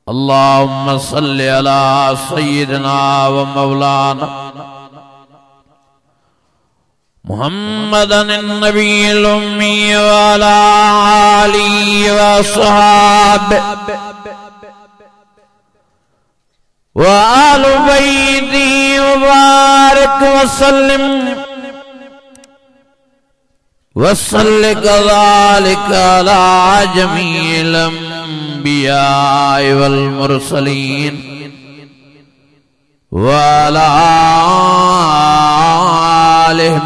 अल्लाहुम्मा सल्लि अला सय्यिदिना व मौलाना मुहम्मदन नबील उम्मी व अला आलिहि व अस्हाबिहि व आलि बैतिहि व बारिक व सल्लिम व सल्लि कज़ालिका अला जमीइल अंबिया वल मुरसलीन व अला आलिहिम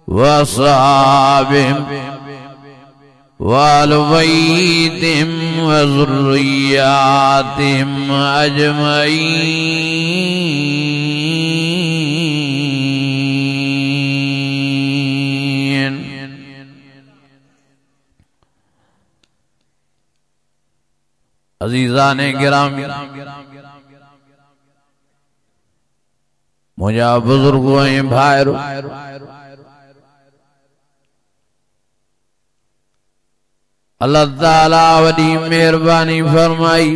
व अस्हाबिहिम व अहलि बैतिहिम व ज़ुर्रिय्यातिहिम अजमईन। अज़ीज़ाने गिरामी, मुझा बुजुर्गों ऐं भाइरो, अल्लाह ताला वॾी मेहरबानी फरमाई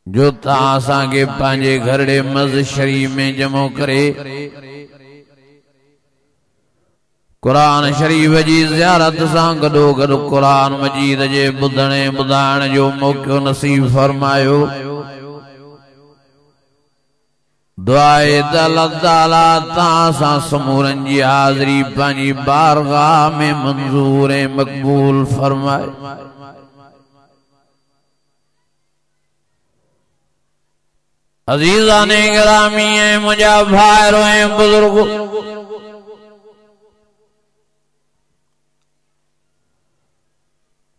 जो तव्हां असांखे पंहिंजे घरड़े मस्जिद शरीफ में जमो करे कुरान शरीफ जी ज़ियारत सां गॾो गॾु कुरान मजीद जे ॿुधण ऐं ॿुधाइण जो मौक़ो नसीब फरमायो। दुआ आहे त अल्लाह ताला तव्हां सां समूरनि जी हाज़िरी पंहिंजी बारगाह में मंज़ूर ऐं मक़बूल फरमाए। अज़ीज़ाने गिरामी ऐं मुंहिंजा भाइरो ऐं बुज़ुर्गो,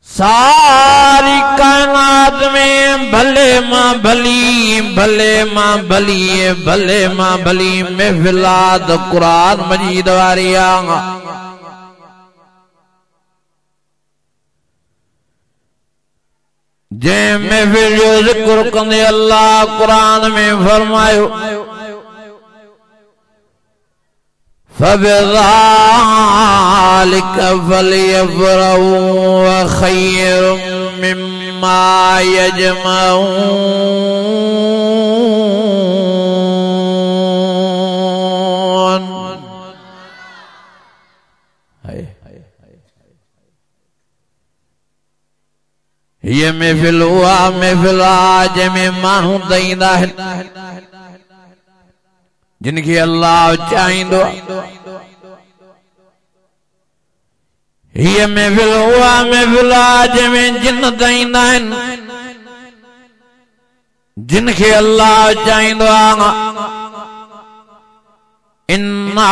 सारी कायनात में भले मां भली, भले मां भली, भले मां भली महफिलात कुरान मजीद वारी आंगा। जे महफिल जो ज़िक्र कंदे अल्लाह कुरान में फरमायो फबिज़ालिका फलियफ़रहू व ख़ैरुम मिम्मा यजमऊन। ये महफिल हुआ महफिल आज में मानू दईंदा आहिनि जिनके अल्लाह चाहींदो। ये महफिल हुआ महफिल आज में जिन दईंदा आहिनि जिनके अल्लाह चाहींदो। इन्ना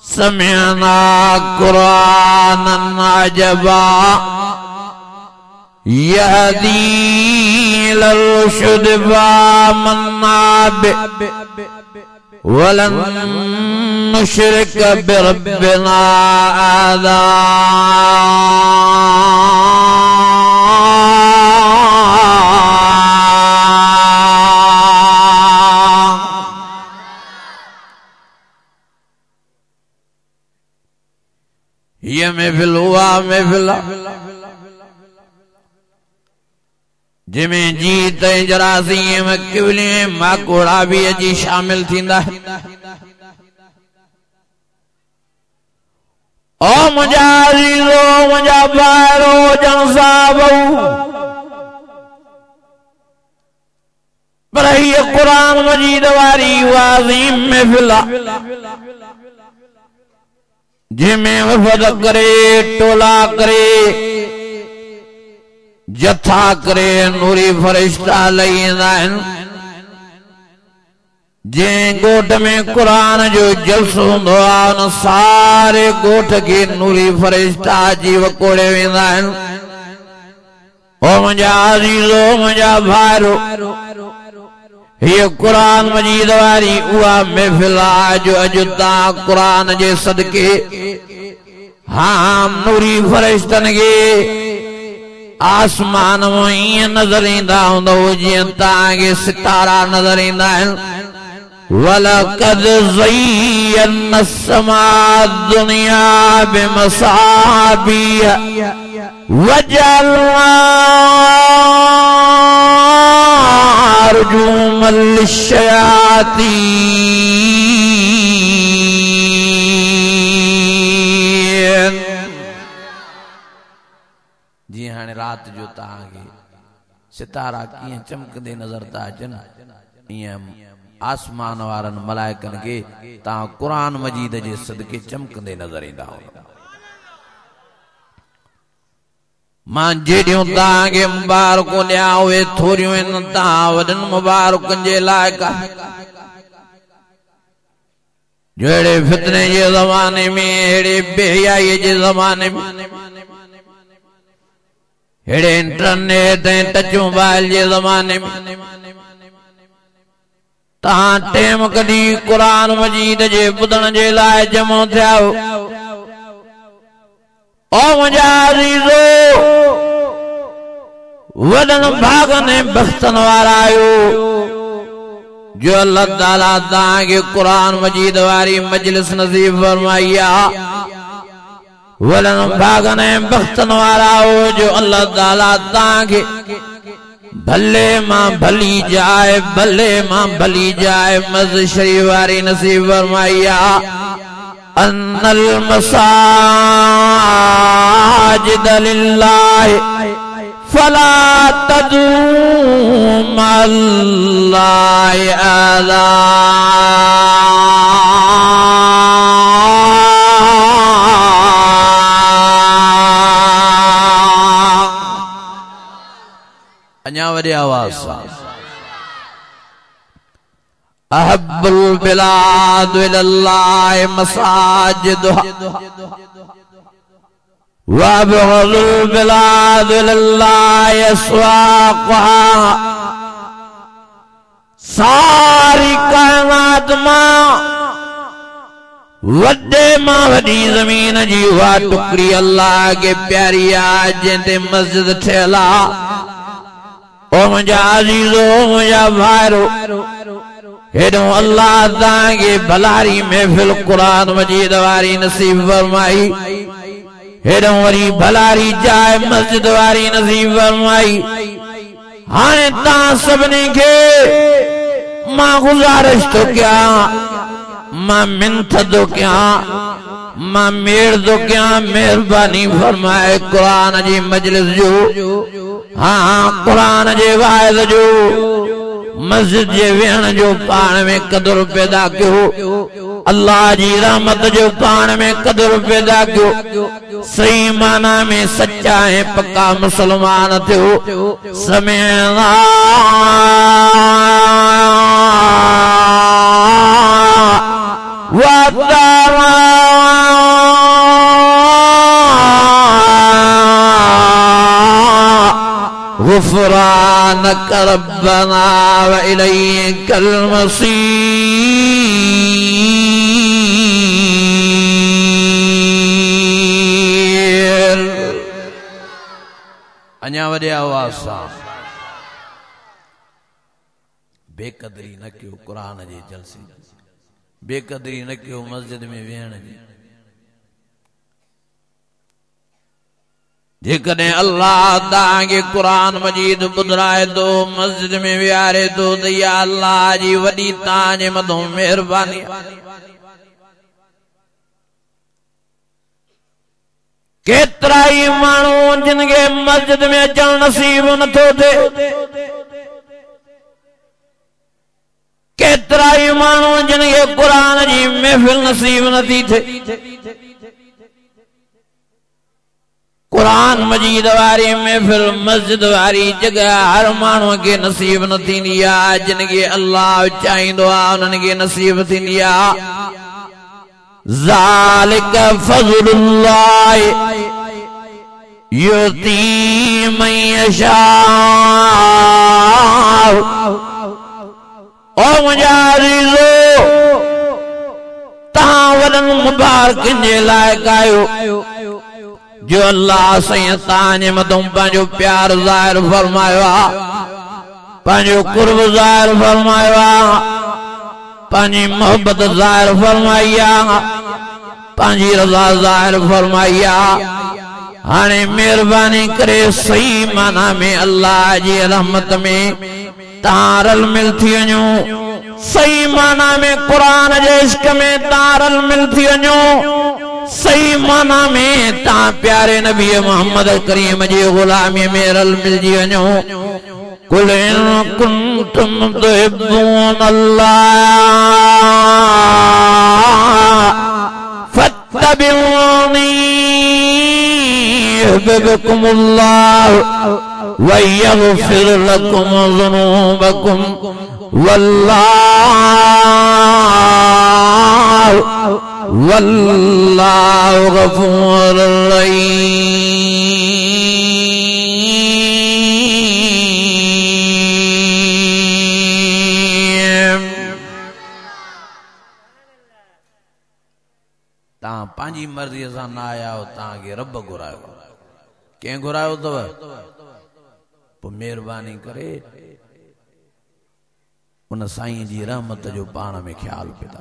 समिअना कुरानन अजबा यहदी इलर रुश्द फआमन्ना बिही वलन नुश्रिक बिरब्बिना अहदा। ये महफिल हुआ महफिल जिमें जीत जरासीम किवले माकोड़ा भी अजी शामिल थींदा है। ओ मुझा अज़ीज़ो मुझा भाइरो जन साहबो, पर ये कुरान मजीद वारी वाज़ीम महफिल जिमें वफद करे टोला करे जथा करे नूरी फरिश्ता लईंदा आहिनि। जंहिं गोठ में कुरान जो जलसो हूंदो आहे उन सारे गोठ के नूरी फरिश्ता अची वकोड़े वेंदा आहिनि। ओ मुंहिंजा अज़ीज़ो मुंहिंजा भाइरो, ये कुरान मजीद वारी उहा महफिल आहे जो अॼु तव्हां कुरान जे सदके हाँ नूरी फरिश्तनि खे आसमान में ईअं नज़र ईंदा हूंदो जीअं तव्हांखे सितारा नज़र ईंदा आहिनि। वलक़द ज़य्यना अस्समाअ दुनिया बिमसाबीह वजअलना रुजूमन लिश्शयातीन। जी हाँ रात जो तव्हांखे सितारा कीअं चमकंदे नज़र था अचनि ईअं आसमान वारनि मलाइकनि खे तव्हां क़ुरान मजीद जे सदके चमकंदे नज़र ईंदा हो। मां जेड़ियूं तव्हांखे मुबारकूं ॾियां उहे थोरियूं आहिनि, तव्हां वॾनि मुबारकनि जे लाइक़ जहिड़े फितने जे ज़माने में, अहिड़े बेहयाईअ जे ज़माने में, हेड़े इंटरनेट ऐं टच मोबाइल जे ज़माने में तव्हां टेम कढी क़ुरान मजीद जे ॿुधण जे लाइ जमो थिया हो। ओ मुंहिंजा अज़ीज़ो, वॾनि भागनि ऐं बख़्तनि वारा आहियो जो अल्लाह ताला तव्हांखे क़ुरान मजीद वारी मजलिस नसीब फरमाई आहे। वॾनि भागनि ऐं बख़्तनि वारा हो जो अल्लाह ताला तव्हांखे भले मां भली जाए, भले मां भली जाए मस्जिद शरीफ वारी नसीब फरमाई आहे। अन्नल मसाजिद लिल्लाहि फला तदू मअल्लाहि अहदा। अञा वॾे आवाज़ सां अहब्बुल बिलाद इलल्लाहि मसाजिदुहा व अबग़ज़ुल बिलाद इलल्लाहि अस्वाक़ुहा। सारी कायनात मां वॾे मां वॾी ज़मीन जी उहा टुकड़ी अल्लाह खे प्यारी आहे जंहिंते मस्जिद ठहियल आहे। ओ मुंहिंजा अज़ीज़ो, मुंहिंजा भाइरो, हेॾो अल्लाह तव्हांखे भलारी महफ़िल क़ुरान मजीद वारी नसीब फरमाई, हेॾो वरी भलारी जाइ मस्जिद वारी नसीब फरमाई। हाणे तव्हां सभिनी खे मां गुज़ारिश थो कयां, मां मिन्नत थो कयां, मां मेड़ थो कयां, महिरबानी फरमाए क़ुरान जी मजलिस जो, हाँ क़ुरान जे वाइज़ जो, मस्जिद जे वेहण जो पाण में कदुर पैदा कयो, अल्लाह जी रहमत जो पाण में कदुर पैदा कयो, सही माना में सच्चा ऐं पक्का मुसलमान थियो। समेना वातारा गुफ़रानक रब्बना व इलैकल मसीर। अञा वॾे आवाज़ सां बेक़दरी न कयो क़ुरान जे जलसे, बेक़दरी न कयो मस्जिद में वेहण जी। जेकॾहिं अल्लाह तव्हांखे क़ुरान मजीद ॿुधाए थो, मस्जिद में विहारे थो, त इहा अल्लाह जी वॾी तव्हांजे मथां महिरबानी। केतिरा ई माण्हू जिन खे मस्जिद में अचण नसीब नथो थिए, केतिरा ई माण्हू जिन खे क़ुरान जी महफ़िल नसीब नथी थिए। क़ुरान मजीद वारी महफ़िल मस्जिद वारी जगह हर माण्हू खे नसीब न थींदी आहे, जिन खे अल्लाह चाहींदो आहे उन्हनि खे नसीब थींदी आहे। ज़ालिक फ़ज़्लुल्लाह युती मन यशा। ओ मुंहिंजा अज़ीज़ो, तव्हां वॾनि मुबारकनि जे लाइक़ आहियो जो अल्लाह साईं तव्हांजे मथां पंहिंजो प्यार ज़ाहिर फरमायो आहे, पंहिंजो कुर्ब ज़ाहिर फरमायो आहे, पांजी मोहब्बत ज़ाहिर फरमाइया पांजी रज़ा ज़ाहिर फरमाइया हाणे मेहरबानी करे सही माना में अल्लाह जी रहमत में तारल मिल थी वञो सही माना में कुरान जे इश्क में तारल मिल थी वञो सही माना में ता प्यारे नबी मोहम्मद करीम जी गुलामी में रल मिल जी वञो कुल इन कुंतुम तुहिब्बून अल्लाह फत्तबिऊनी युहब्बुकुमुल्लाह व यग़फिर लकुम ज़ुनूबकुम वल्लाहु गफूरुर रहीम। ता पांजी मर्जी सां ना आया हो ताके रब घुरायो के घुरायो तव पो मेहरबानी करे उन साईं जी रहमत जो पाण में ख्याल पैदा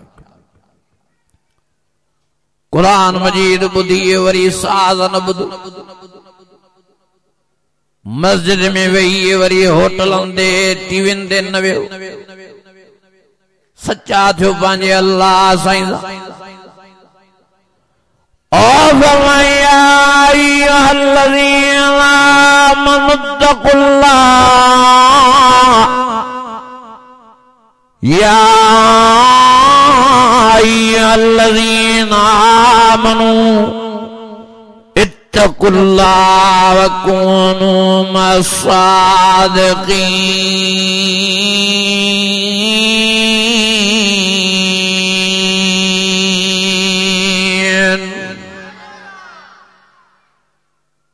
कुरान मजीद बुधिए वरी साज़न बुध मस्जिद में वही वरी होटलन दे टीविन दे नवे सच्चा थियो पांजे अल्लाह साईं ओ फरमाया अय्युहल्लज़ीना आमनुत्तकुल्लाह या अय्युहल्लज़ीना आमनू इत्तकुल्लाह व कूनू मस्सादिक़ीन।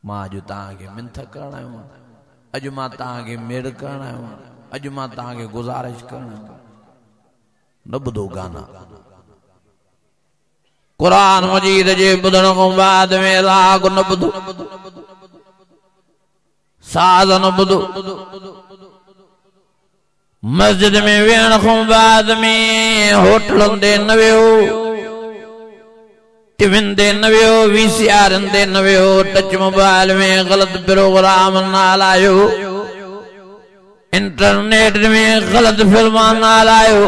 मां जो ताके मिंथ करण आयो अज मां ताके मेड़ करण आयो अज मां ताके गुजारिश करण न बुधो गाना कुरान मजीद जे बुधण को बाद में राग न बुधो साज़ न बुधो मस्जिद में वेण को बाद में होटलन दे न वेहो टिफिन दे न वेहो VCR दे न वेहो टच मोबाइल में गलत प्रोग्राम ना लायो इंटरनेट में गलत फिल्म ना लायो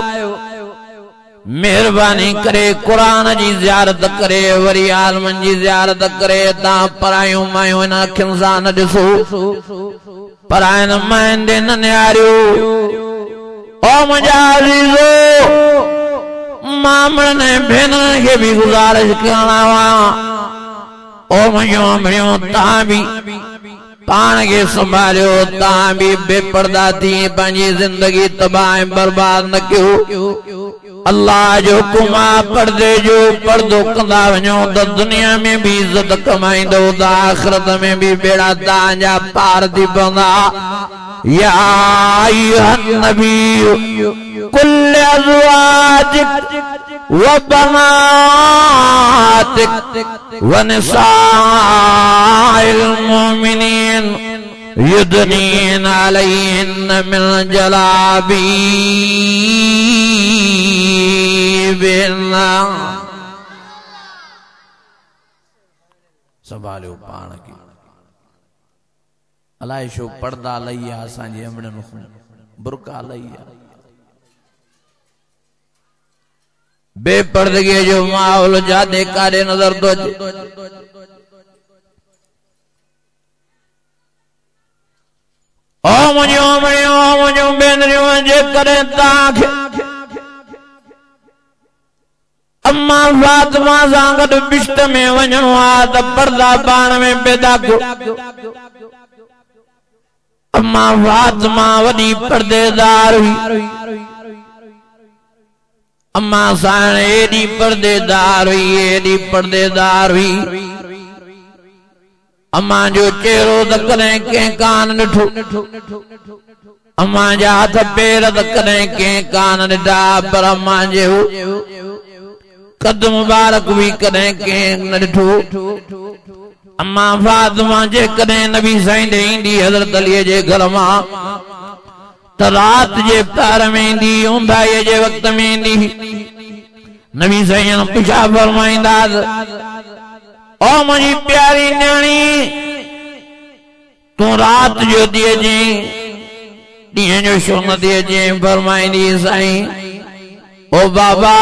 मेहरबानी करे कुरान जी ज़ियारत करे वरी आलमन जी ज़ियारत करे ता परायूं मायूं इन अखियुनि सां न ॾिसो परायन मायुनि ॾे न निहारियो ओ मुंहिंजा अज़ीज़ो मामड़नि ऐं भेनरनि खे बि गुज़ारिश करण आहियां ओ मुंहिंजो भेणियो तव्हां बि पाण खे संभालियो तव्हां बि बेपर्दा थी पंहिंजी ज़िंदगी तबाह ऐं बर्बाद न कयो अल्लाह जो हुकुम आहे पर्दे जो पर्दो कंदा वञो त दुनिया में भी इज्जत कमाईंदो त आखिरत में भी बेड़ा तव्हांजा पार थी पवंदा या अय्युहन नबी कुल अज़वाजिक व बनातिक व निसाइल मुमिनीन युदनीन अलैहिन्न मिन जलाबीबिहिन्ना संभालियो पाण खे अलाए छो पर्दा लई आहे असांजे अमड़नि खां बुरका लई आहे बेपर्दगी जो माहौल जादे काॾे नज़र थो अचे ओ मुंहिंजो भेनरियूं जेकॾहिं तव्हांखे अम्मा फातिमा सां गॾु बिश्त में वञणो आहे त पर्दा पाण में पैदा कयो अम्मा फातिमा वॾी पर्देदार हुई अम्मा साण एॾी पर्देदार हुई अम्मा जो चेहरो त कॾहिं कंहिं कान ॾिठो अम्मा जा हथ पेर त कॾहिं कंहिं कान ॾिठा पर अम्मा जो कद मुबारक भी कॾहिं कंहिं न ॾिठो अम्मा फातिमा जे कॾहिं नबी साईं ॾे ईंदी हज़रत अलीअ जे घर मां त त रात जे पैर में ईंदी ऊंधाईअ जे वक़्त में ईंदी नबी सैयद पुछा फरमाईंदा ओ मुंहिंजी प्यारी न्याणी तूं रात जो थी अचीं ॾींहं जो छो न थी अचीं फरमाईंदी साईं ओ बाबा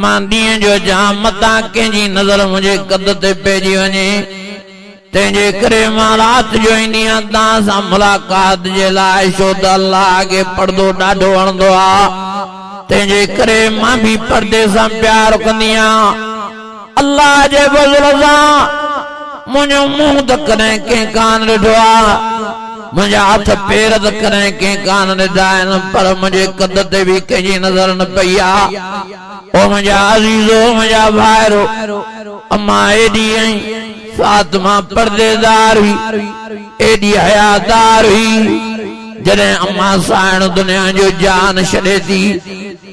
मां ॾींहं जो अचां मतां कंहिंजी नज़र मुंहिंजे कद ते पइजी वञे तंहिंजे करे मां राति जो ईंदी आहियां तव्हां सां मुलाक़ात जे लाइ छो त अल्लाह खे पर्दो ॾाढो वणंदो आहे तंहिंजे करे मां बि पर्दे सां प्यार कंदी आहियां अल्लाह जे फज़ल सां मुंहिंजो मुंहुं त कॾहिं कंहिं कान ॾिठो आहे मुंहिंजा हथ पेर त कॾहिं कंहिं कान ॾिठा आहिनि पर मुंहिंजे कद ते बि कंहिंजी नज़र न पई आहे ओ मुंहिंजा अज़ीज़ो मुंहिंजा भाइरो अम्मा एॾी आई फातिमा पर्देदार हुई एॾी हयादार हुई जॾहिं अम्मा साइण दुनिया जो जान छॾे थी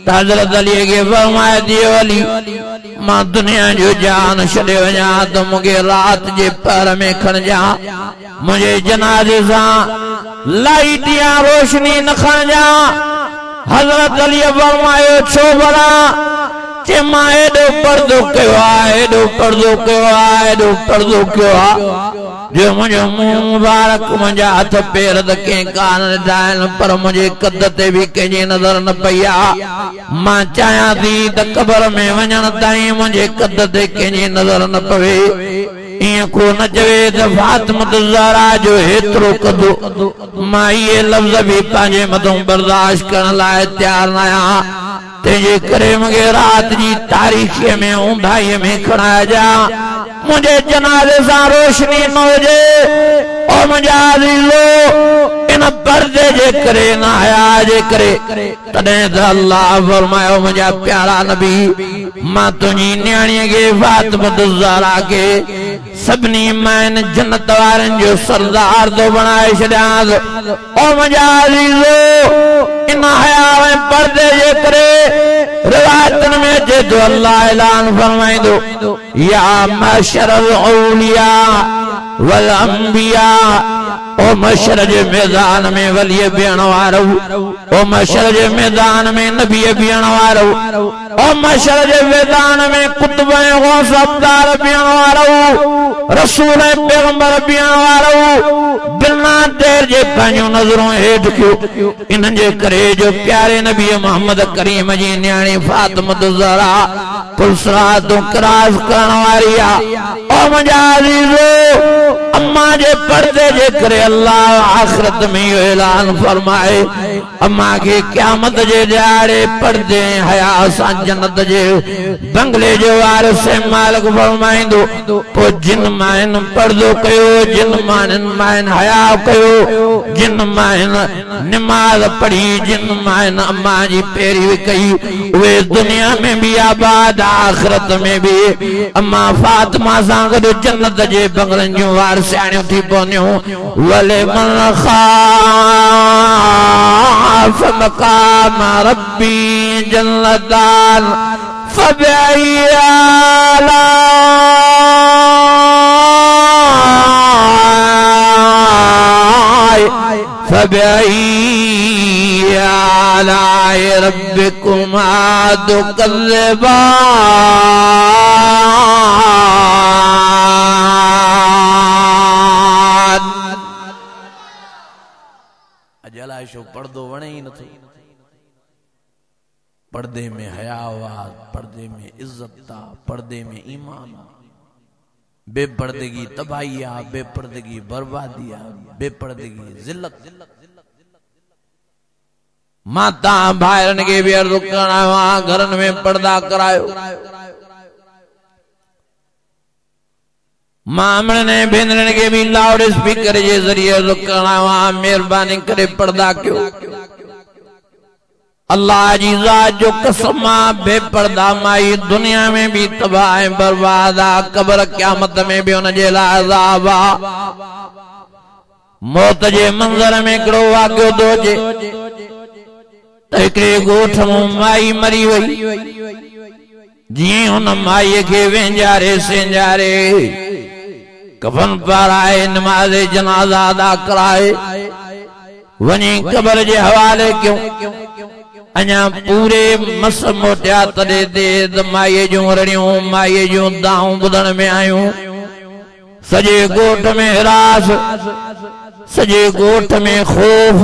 त हज़रत अली खे फरमाए थी अली मां दुनिया जो जान छॾे वञा त मूंखे रात जे पैर में खणजा मुंहिंजे जनाज़े सां लाइट या रोशनी न खणजा हज़रत अली फरमायो छो भला चे मां एॾो पर्दो कयो आहे एॾो पर्दो कयो आहे एॾो पर्दो कयो आहे जो मुंहिंजो मुंहुं मुबारक मुंहिंजा हथ पेर त कंहिं कान ॾिठा आहिनि पर मुंहिंजे कद ते बि कंहिंजी नज़र न पई आहे मां चाहियां थी त क़बर में वञण ताईं मुंहिंजे कद ते कंहिंजी नज़र न पवे ईअं को न चवे त फातिमा ज़हरा जो हेतिरो कदो मां इहे लफ़्ज़ बि पंहिंजे मथां बर्दाश्त करण लाइ तयारु न आहियां तंहिंजे करे मूंखे राति जी तारीख़ीअ में ऊंधाईअ में खणाइजा मुंहिंजे जनाज़े सां रोशनी न हुजे ओ मुंहिंजा अज़ीज़ो इन पर्दे जे करे न हया जे करे तॾहिं त अल्लाह फरमायो मुंहिंजा प्यारा नबी मां तुंहिंजी न्याणीअ खे फातिमा ज़हरा खे सभिनी माइन जन्नत वारनि जो सरदार तो बणाए छॾियांसि ओ मुंहिंजा अज़ीज़ो इन हया ऐं पर्दे जे करे रिवायतन में अचे तो अल्लाह ऐलान फरमाईंदो या मशरल औलिया वल अंबिया ओ मशर जे मैदान में वली बीहण वारो ओ मशर जे मैदान में नबी बीहण वारो ओ मशर जे मैदान में कुतुब ऐं गौस अब्दार बीहण वारो रसूल ऐं पैगंबर बीहण वारो बिना देर जे पंहिंजूं नज़रूं हेठि कयो इन्हनि जे करे जो प्यारे नबी मोहम्मद करीम जी न्याणी फातिमा ज़हरा पुलसरातूं क्रॉस करण वारी आहे ओ मुंहिंजा अज़ीज़ो अम्मा जे पर्दे जे करे अल्लाह आखिरत में इहो ऐलान फरमाए अम्मा के क़यामत जे ॾियारे पर्दे हया सां जन्नत जे बंगले जो वारिस मालिक फरमाईंदो पोइ जिन माइन पर्दो कयो जिन माइन हया कयो जिन माइन नमाज पढ़ी जिन माइन अम्मा जी पैरवी कई उहे दुनिया में भी आबाद आखिरत में भी अम्मा फातिमा सां गॾु जन्नत जे बंगलनि जूं वारिसाणियूं थी पवंदियूं वले मन खाफ मकाम रब्बी जन्नतान फबई आलाए रब्बिकुमा तुकज़्ज़िबान अजलाए शो पर्दो वणे ही नथो पर्दे में हयावात पर्दे में इज्जत पर्दे में ईमान बेपर्दगी तबाही आ बेपर्दगी बर्बादी आ बेपर्दगी जिल्लत माता भाइरन के भी अर्ज़ करणा घरन में पर्दा करायो मामले ने भेनरन के भी लाउड स्पीकर जे जरिए अर्ज़ करणा मेहरबानी करे पर्दा क्यों अल्लाह जी ज़ात जो कसम बेपर्दा माई दुनिया में भी तबाह बर्बाद आ कब्र क़यामत में भी उन जे लाइ अज़ाब आ मौत जे मंज़र में हिकिड़ो वाक़ियो थो अचे त हिकिड़े ॻोठ में माई मरी वई जीअं हुन माईअ खे वेंजारे सेंजारे कफन पाराए नमाज़ जनाज़ा अदा कराए वनी कबर जे हवाले क्यों अञा पूरे मस मोटिया तॾे दे माईअ जूं रड़ियूं माईअ जूं दाऊं ॿुधण में आयूं सॼे ॻोठ में हिरास सॼे ॻोठ में खौफ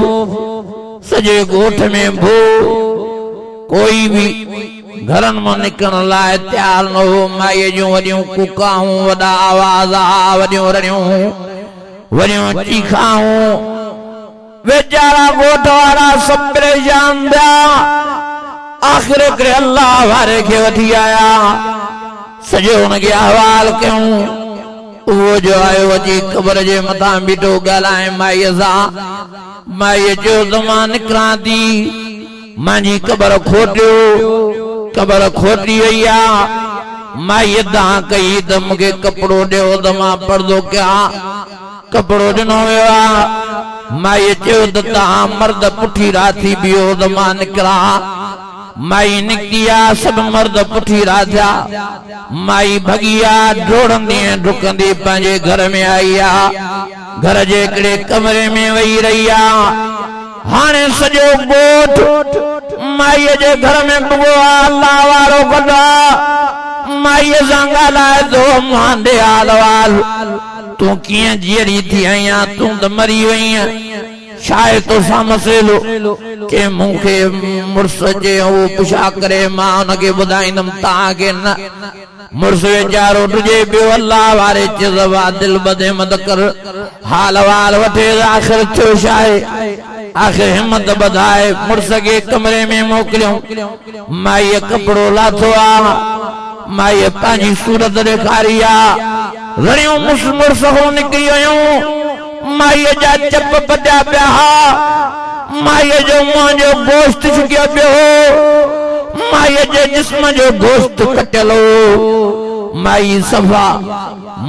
सॼे ॻोठ में भू कोई भी घरन में निकरण लाइ तैयार न हो माईअ जूं वॾियूं कुकाऊं वॾा आवाज़ वॾियूं रड़ियूं वॾियूं चीखाऊं बेचारा ॻोठ वारा सब परेशान थिया आखिर करे अल्लाह वारे खे वठी आया सॼो हुनखे अहवाल कयूं वो जो आयो अची कबर जे मथां बीठो ॻाल्हाए माईअ सां माईअ चयो त मां निकिरां थी मुंहिंजी कबर खोटी वई आहे माईअ दां कई त मूंखे कपिड़ो ॾियो त मां पर्दो कयां कपिड़ो ॾिनो वियो आहे माईअ चयो त तव्हां मर्द पुठी राथी बीहो त मां निकिरां माई निकिती आहे सभु मर्द पुठी राथिया माई भगी आहे डोड़ंदी डुकंदी पंहिंजे घर में आई आहे घर जे हिकिड़े कमरे में वेही रही आहे हाणे सॼो ॻोठ माईअ जे घर में पुॻो आहे अल्लाह वारो गॾु माईअ सां ॻाल्हाए थो मांडे हाल वाल तूं कीअं जीअरी थी आई आहीं तूं त मरी वई आहीं छा आहे तोसां मसइलो के मूंखे मुड़ुस जे उहो पुछा करे मां हुनखे ॿुधाईंदुमि तव्हांखे न मुड़ुस वीचारो ॾुजे पियो अल्लाह वारे चइबो दिल ॿधे मत कर हाल वाल वठे आख़िर थियो छा आहे आखिर हिम्मत ॿधाए मुड़ुस खे कमरे में मोकिलियो माईअ कपिड़ो लाथो आहे माईअ पंहिंजी सूरत ॾेखारी आहे रड़ियूं मुड़ुस हो निकिरी वियूं माईअ जा चप पटिया पिया माईअ जो मुंहं जो गोश्त छुकियो पियो माईअ जे जिस्म जो गोश्त कटियल हो माई सफ़ा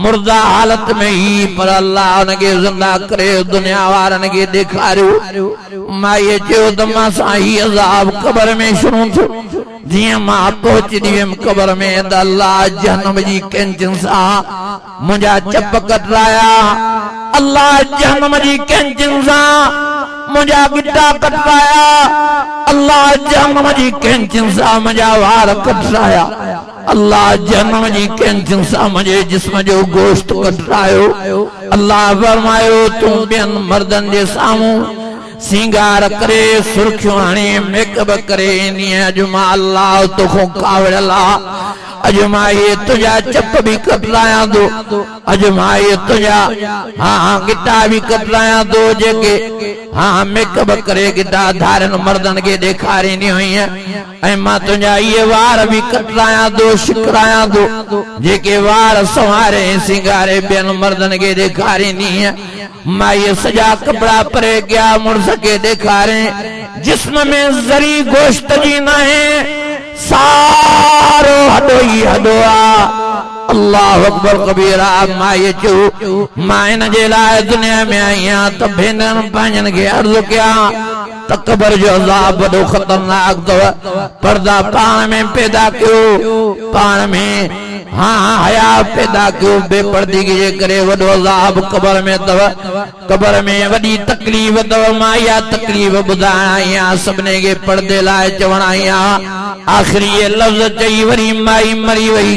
मुर्दा हालत में ही पर अल्लाह उनखे ज़िंदा करे दुनिया वारनि खे ॾेखारियो माईअ चयो त मां सां ही अज़ाब कबर में शुरू थियो जीअं मां पहुची वियमि कबर में त अल्लाह जहन्नम जी कैंचिन सां मुंहिंजा चप कटराया अल्लाह जहन्नम जी कैंचिन सां मुंहिंजा गिटा कटराया अल्लाह जहन्नम जी कैंचिन सां मुंहिंजा वार कटराया अल्लाह जहन्नम जी कैंचिन सां मुंहिंजे जिस्म जो गोश्त कटरायो अल्लाह फरमायो तूं ॿियनि मर्दनि जे साम्हूं सिंगार करे सुर्खियूं हणी मेकअप करे ईंदी अॼु मां अल्लाह तोखां कावड़ियल आहे अॼु मां ये तुझा चप भी कटरायां थो अॼु मां ये तुझा हाँ गिटा भी कटरायां थो जेके हाँ मेकअप करे गिटा धारनि मर्दनि खे ॾेखारींदी हुई ऐं मां तुंहिंजा इहे वार भी कटरायां थो शिकरायां थो जेके वार संवारे सिंगारे ॿियनि मर्दनि खे ॾेखारींदी मां ये सॼा कपिड़ा परे कया मुड़ुस खे ॾेखारे जिस्म में ज़री गोश्त जी न आहे सारो हॾो ई हॾो आहे अल्लाह अकबर कबीरा माईअ चयो मां हिन जे लाइ दुनिया में आई आहियां त भेनरनि पंहिंजनि खे अर्ज़ु कयां त कबर जो अज़ाब वॾो ख़तरनाक अथव पर्दा पाण में पैदा कयो पाण में हाँ हया पैदा कयो बेपर्दगी जे करे वॾो अज़ाब कबर में अथव कबर में वॾी तकलीफ़ अथव मां इहा तकलीफ़ ॿुधाइण आई आहियां सभिनी खे पर्दे लाइ चवण आई आहियां आख़िरी ये लफ़्ज़ चई वरी माई मरी वई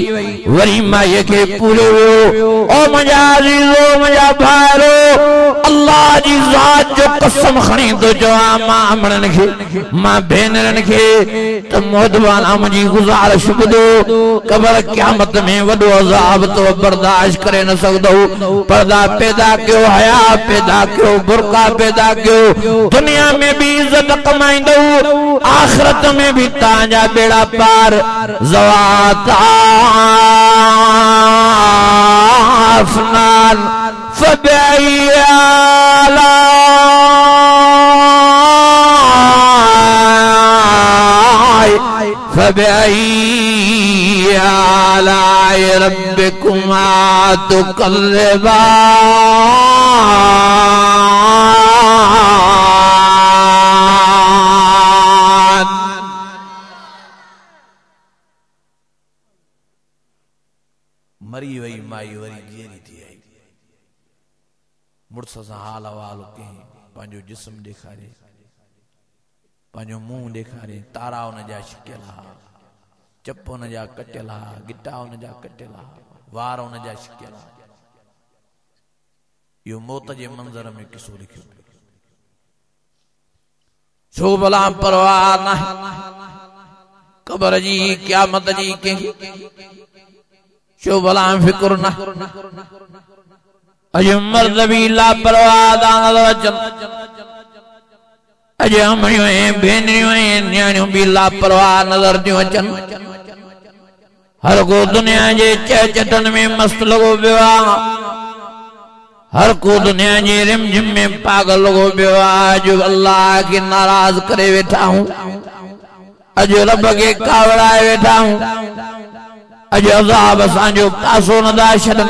वरी माईअ खे पूरो वियो ओ मुंहिंजा अज़ीज़ो मुंहिंजा भाइरो अल्लाह जी ज़ात जो कसम खणी थो चवां मां अमड़नि खे मां भेनरनि खे त मोहतबाना मुंहिंजी गुज़ारिश ॿुधो कबर क़यामत में वॾो अज़ाब तो बर्दाश्त करे न सघंदो पर्दा पैदा कयो हया पैदा कयो बुरका पैदा कयो दुनिया में भी इज्जत कमाईंदो आखिरत में भी तव्हांजा बेड़ा पार ज़वाता अफ़नान फबई आला फबई आला रब्बिकुमा तुकल्लिबान मरी वही माई वरी जीअरी थी आई मुड़ुस सां हाल अहवाल कई पंहिंजो जिस्म ॾेखारे, पंहिंजो मुंहुं ॾेखारे, तारा उन जा छिकियल हा, चप उन जा कटियल हा, गिटा उन जा कटियल हा, वार उन जा छिकियल हा। इहो मौत जे मंज़र में किसो लिखियो। छो भला परवाह न कब्र जी क़यामत जी के, छो भला फिक्र न। अॼु मर्द बि लापरवाह ता नज़र अचनि, अॼु अमड़ियूं ऐं भेनरियूं ऐं न्याणियूं बि लापरवाह नज़र थियूं अचनि। हर को दुनिया जे चटनि में मस्त लॻो पियो आहे, हर को दुनिया जे रिमझिम में पागल लॻो पियो आहे। अॼु अल्लाह खे नाराज़ करे वेठा आहियूं, अॼु रब खे कावड़ाए वेठा आहियूं, अॼु अज़ाब असांजो पासो नथा छॾनि।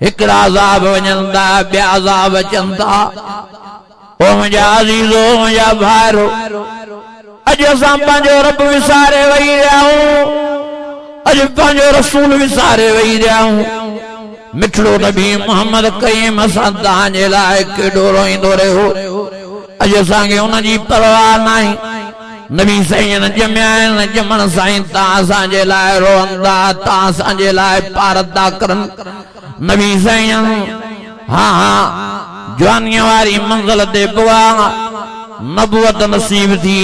हिकिड़ा अज़ाब वञनि था, ॿिया अज़ाब अचनि था। ओ मुंहिंजा अज़ीज़ो, मुंहिंजा भाइरो, अॼु असां पंहिंजो रब विसारे वेही रहिया आहियूं, अॼु पंहिंजो रसूल विसारे वेही रहिया आहियूं। मिठड़ो नबी मोहम्मद करीम असां तव्हांजे लाइ केॾो रोईंदो रहियो, अॼु असांखे हुनजी परवाह नाहे। नबी साईं जमिया आहिनि, जमण साईं तव्हां असांजे लाइ रोअंदा, तव्हां असांजे लाइ पार था करनि। नबी साईं हा जवानीअ वारी मंज़िल ते पहुआ, नबूवत नसीब थी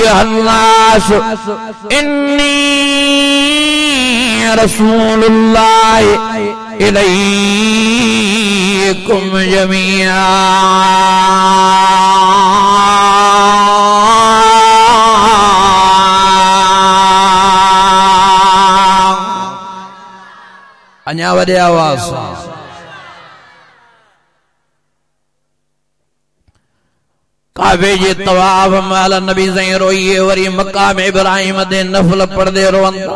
अन्नास इन्नी रसूलुल्लाह इलैकुम जमीआ। अञा वॾे आवाज़ सां काबे जे तवाफ महिल नबी साईं रोइए, वरी मक़ाम इब्राहिम ते नफ़ल पढ़दे रोअंदा।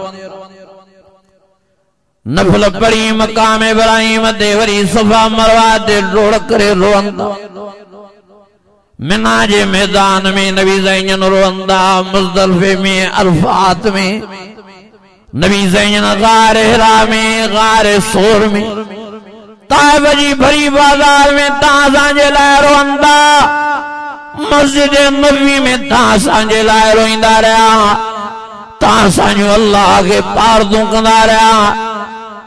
नफ़ल पढ़ी मक़ाम इब्राहिम ते वरी सफ़ा मरवा ते रोड़ करे रोअंदा। मिना जे मैदान में नबी साईं रोअंदा, मुज़दलिफ़े में, अरफात में नबी साईं, गार हिरा में, गार सोर में, ताइब जी भरी बाज़ार में तव्हां असांजे लाइ रोअंदा। मस्जिद नबवी में तव्हां असांजे लाइ रोईंदा रहिया, तव्हां असांजो अल्लाह खे पारदूं कंदा रहिया।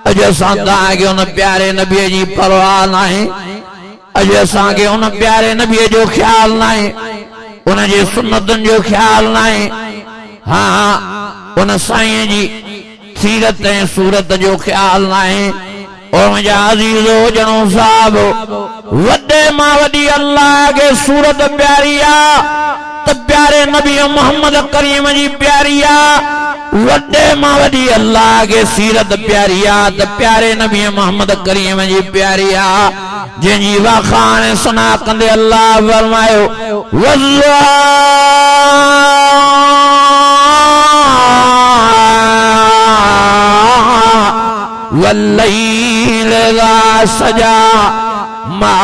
अॼु असां तव्हांखे हुन प्यारे नबीअ जी परवाह नाहे, अॼु असांखे हुन प्यारे नबीअ जो ख़्यालु नाहे, हुन जे सुन्नतुनि जो ख़्यालु नाहे। हा हुन साईं जी सीरत ऐं सूरत जो ख़्यालु नाहे। और मुंहिंजा अज़ीज़ो ॼणो साहब, वॾे मां वॾी अल्लाह खे सूरत प्यारी आहे त प्यारे नबी मोहम्मद करीम जी प्यारी आहे। वॾे मां वॾी अल्लाह खे सीरत प्यारी आहे त प्यारे नबी मोहम्मद करीम जी प्यारी आहे, जंहिंजी वाखाण सना कंदे अल्लाह फरमायो वल्लैल इज़ा सजा मा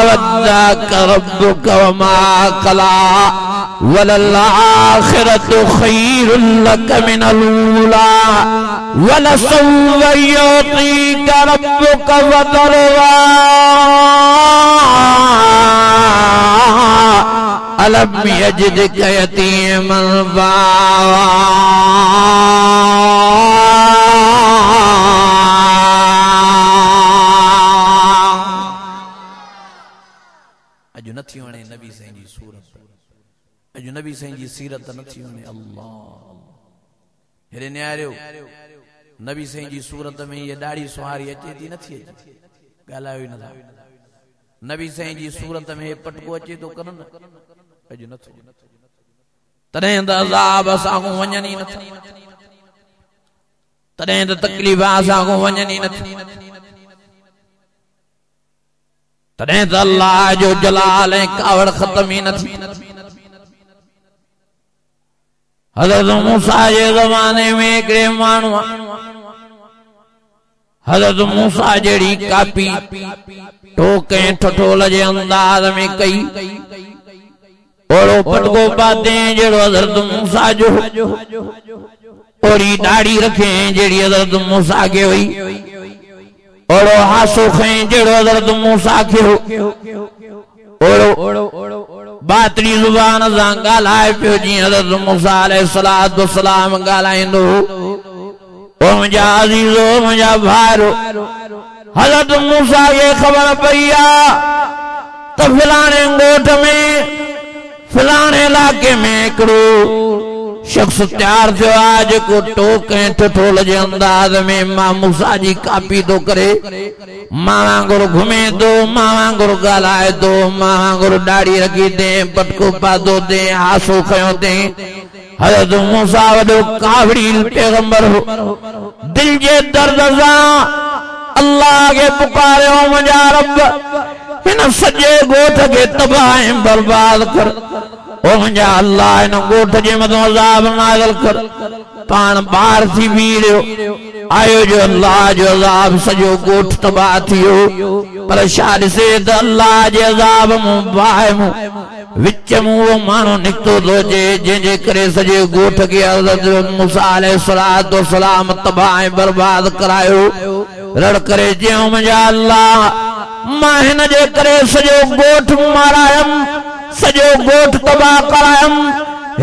वद्दअक रब्बुक वमा क़ला वलल आखिरतु खैरुल लक मिनल ऊला वलसौफ युअतीक रब्बुक फतरदा अलम यजिदक यतीमन फआवा। अॼु नथी वणे नबी साईं जी सूरत, अॼु नबी साईं जी सीरत नथी वणे। अल्लाह हेरे न्यारियो, नबी साईं जी सूरत में ये दाढ़ी सुहारी अचे थी नथी अचे, ॻाल्हायो ई नथा। नबी साईं जी सूरत में पटको अचे थो कनि, अॼु नथो। तॾहिं त अज़ाब असांखो वञनि ई नथा, तॾहिं त तकलीफ़ असांखो वञनि ई नथी, तॾहिं त अल्लाह जो जलाल ऐं कावड़ ख़त्म ई नथी। हज़रत मूसा जे ज़माने में हिकिड़े माण्हू, हज़रत मूसा जहिड़ी कापी टोक ऐं ठठोल जे अंदाज़ में कई, ओड़ो पटको पाते जहिड़ो हज़रत मूसा जो, ओड़ी दाढ़ी रखे जहिड़ी हज़रत मूसा खे हुई। ओड़ो हासो खई जेड़ो हज़रत मूसा खे ओड़ो बातनी ज़ुबान सां ॻाल्हाए पियो जीअं हज़रत मूसा अलैहिस्सलातु वस्सलाम ॻाल्हाईंदो ओ मुंहिंजा अज़ीज़ो मुंहिंजा भाइरो हज़रत मूसा खे ख़बर पई आहे त फलाणे ॻोठ में फलाणे इलाके में हिकिड़ो शख्स तैयार थियो आहे जेको टोक ऐं ठठोल जे अंदाज़ में मां मूसा जी कापी थो करे मां वांगुरु घुमे थो मां वांगुरु ॻाल्हाए थो मां वांगुरु ॾाढ़ी रखी अथई पटको पातो अथई हासो खयो अथई हज़रत मूसा वॾो कावड़ी पैगंबर हो दिल जे दर्द सां अल्लाह खे पुकारियो मुंहिंजा रब हिन सॼे ॻोठ खे तबाह ऐं बर्बाद कर ओ मुंहिंजा अल्लाह इन ॻोठ जे मथां अज़ाब नाज़िल कर पाण ॿार थी बीहो आयो जो अल्लाह जो अज़ाब सॼो ॻोठ तबाह थियो पर छा ॾिसे त अल्लाह जे अज़ाब मूं बाहि मूं विच मूं उहो माण्हू निकितो थो अचे जंहिंजे करे सॼे ॻोठ खे हज़रत मूसा अलैहिस्सलातु वस्सलाम तबाह ऐं बर्बाद करायो रड़ करे चयो मुंहिंजा अल्लाह मां हिन जे करे सॼो ॻोठ मारायमि सॼो ॻोठ तबाह करायमि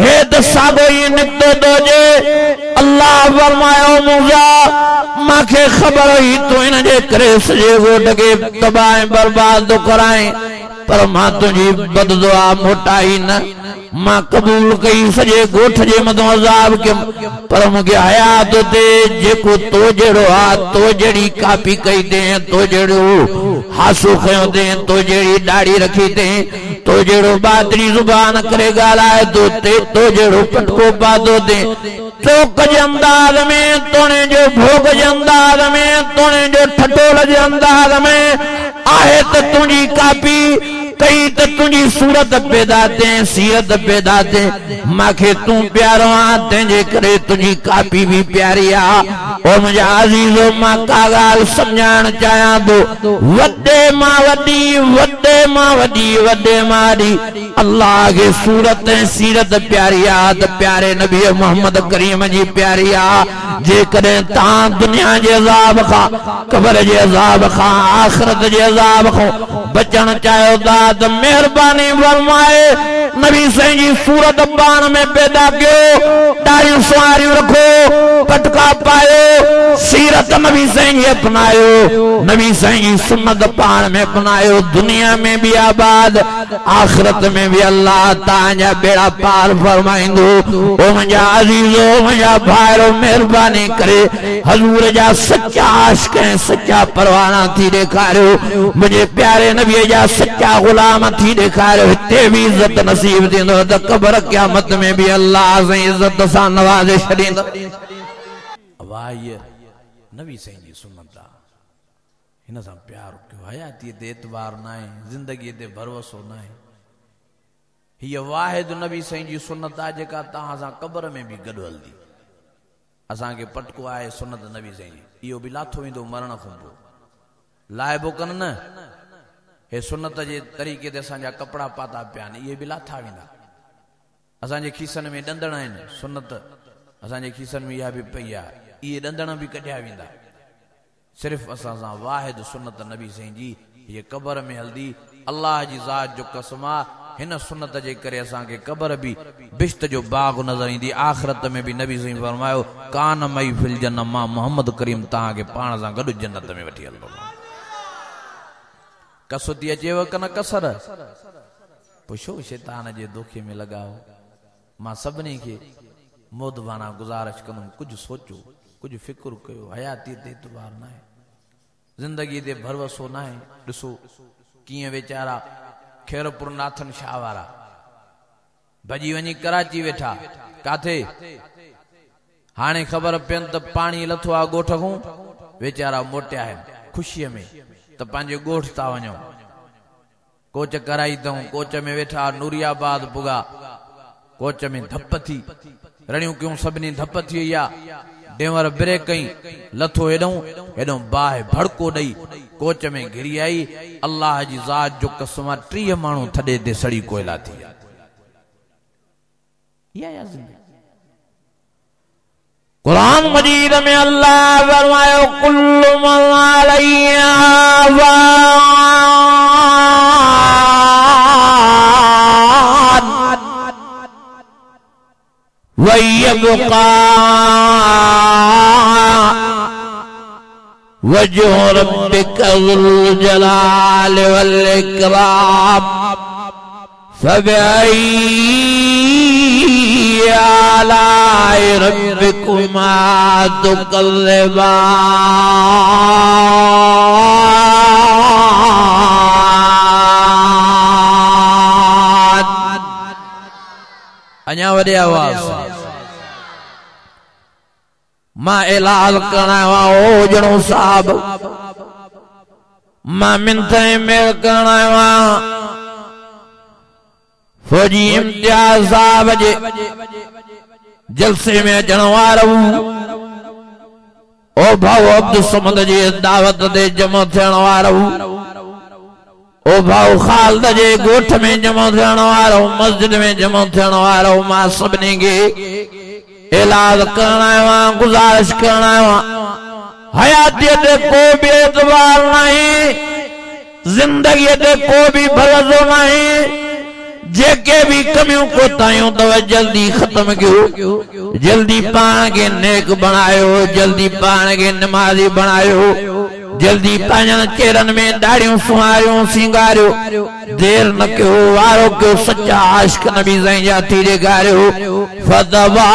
हे त साॻो ई निकितो थो अचे अल्लाह फरमायो मूसा मूंखे ख़बर हुई तूं हिन जे करे सॼे ॻोठ खे तबाह ऐं बर्बाद थो कराए पर मां तुंहिंजी बददुआ मोटाई न मां क़बूल कई सॼे ॻोठ जे मथां अज़ाब कयुमि पर मूंखे हयात ते जेको तो जहिड़ो आहे तो जहिड़ी कापी कई अथई तो जहिड़ो हासो खयो अथई तो जहिड़ी ॾाढ़ी रखी अथई तो जहिड़ो बातरी ज़ुबान करे ॻाल्हाए थो तो जहिड़ो पटको पातो अथई चौक जे अंदाज़ में तोणे जो भोग जे अंदाज़ में तोणे जो ठठोल जे अंदाज़ में आहे त तुंहिंजी कापी कई त तुंहिंजी सूरत पैदा थिए सीरत पैदा थिए मूंखे तूं प्यारो आहे तंहिंजे करे तुंहिंजी कापी बि प्यारी आहे ओ मुंहिंजा अज़ीज़ो मां का ॻाल्हि सम्झाइण चाहियां थो वॾे मां वॾी अल्लाह खे सूरत ऐं सीरत प्यारी आहे त प्यारे नबी मोहम्मद करीम जी प्यारी आहे जेकॾहिं तव्हां दुनिया जे अज़ाब खां क़बर जे अज़ाब खां आख़िरत जे अज़ाब खां बचण चाहियो था त मेहरबानी फरमाए नबी साईं जी सूरत पाण में पैदा कयो ॾाढ़ियूं सुवारियूं रखो पटका पायो सीरत नबी साईं जी अपनायो नबी साईं जी सुन्नत पाण में अपनायो दुनिया में भी आबाद आखिरत में भी अल्लाह तव्हांजा बेड़ा पार फरमाईंदो ओ मुंहिंजा अज़ीज़ो मुंहिंजा भाइरो मेहरबानी करे हज़ूर जा सच्चा आशिक़ ऐं सच्चा परवाना थी ॾेखारियो मुंहिंजे प्यारे नबीअ जा सच्चा ग़ुलाम थी ॾेखारियो हिते भी इज़त नसीब थींदो त क़बर क़यामत में भी अल्लाह सां इज़त सां नवाज़े छॾींदो वाह ये नबी साईं जी सुन्नत आहे हिन सां प्यार कयो हयातीअ ते एतबार न आहे ज़िंदगीअ ते भरोसो न आहे हीअ वाहिद नबी साईं जी सुन्नत आहे जेका तव्हां सां क़बर में भी गॾु हलंदी असांखे पटको आहे सुन्नत नबी साईं जी इहो भी लाथो वेंदो मरण खां पोइ लाइबो कनि न हे सुन्नत जे तरीक़े ते असांजा कपिड़ा पाता पिया आहिनि इहे भी लाथा वेंदा असांजे खीसनि में ॾंदड़ आहिनि सुन्नत असांजे खीसनि में इहा भी पई आहे इहे ॾंदड़ भी कढिया वेंदा सिर्फ़ असां सां वाहिद सुन्नत नबी साईं जी हीअ क़बर में हलदी अल्लाह जी ज़ात जो कसम आहे हिन सुन्नत जे करे असांखे क़बर भी बिश्त जो बाग नज़र ईंदी आख़िरत में भी नबी साईं फरमायो कान मई फिल जन्नत मां मोहम्मद करीम तव्हांखे पाण सां गॾु जन्नत में वठी हलंदो कसुती अचेव कन कसर पुछो शैतान जे धोखे में लॻाओ मां सभिनी खे मोदवाना गुज़ारिश कंदुमि कुझु सोचो कुझु फिक्र कयो हयाती ते एतबार न आहे ज़िंदगी ते भरोसो न आहे ॾिसो कीअं वीचारा खैरपुर नाथन शाह वारा भॼी वञी कराची वेठा काथे हाणे ख़बर पियनि त पाणी लथो आहे ॻोठ खां वीचारा मोटिया आहिनि ख़ुशीअ में त पंहिंजे ॻोठ था वञूं कोच कराई अथऊं कोच में वेठा नूरियाबाद पुगा कोच में धप थी रड़ियूं कयूं सभिनी धप थी वई आहे डेवर ब्रेक कई लथो हेॾों बाहि भड़को ॾेई कोच में घिरी आई अल्लाह जी ज़ात जो कसम 30 माण्हू थॾे ते सड़ी कोयला थी कुरान मजीद में अल्लाह फरमायो कुल्लु मन अलैहा फ़ान व यबक़ा वजह रब्बिका ज़ुल जलाल वल इकराम फबिअय्यि आलाइ रब्बिकुमा तुकज़्ज़िबान। अञा वॾे आवाज़ मां ऐलान करणु आयो ॼणो साहब मां मिंथे मेल करणु आयो आहियां फौजी इम्तियाज़ साहब जे जलसे में अचण वारो ओ भाऊ अब्दुल समद जी दावत ते जमो थियण वारो ओ भाऊ खालिद जे गोठ में जमो थियण वारो मस्जिद में जमो थियण वारो मां सभिनी खे इलाज करण आयो आहियां गुज़ारिश करण आयो आहियां हयातीअ ते को बि एतबार नहीं जिंदगीअ ते को बि भरोसो नहीं जेके भी कमियों कोताहियूं तव जल्दी खत्म कयो जल्दी पाण खे नेक बणायो जल्दी पाण खे नमाज़ी बणायो जल्दी पंहिंजनि चेहरनि में दाढ़ियूं सुहारियूं सिंगारियो देर न कयो वारो कयो सच्चा आशिक नबी साईं जा थी ॾेखारियो फतबारकल्लाह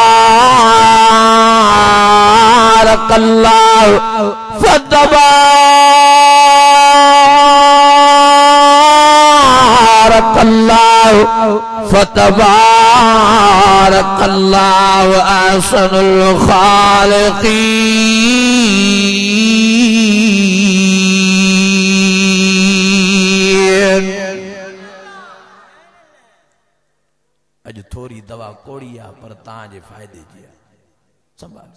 फतबारकल्लाहु अहसनुल खालिकीन। अज थोड़ी दवा कोड़ी आ पर तांजे फायदे जी संभाल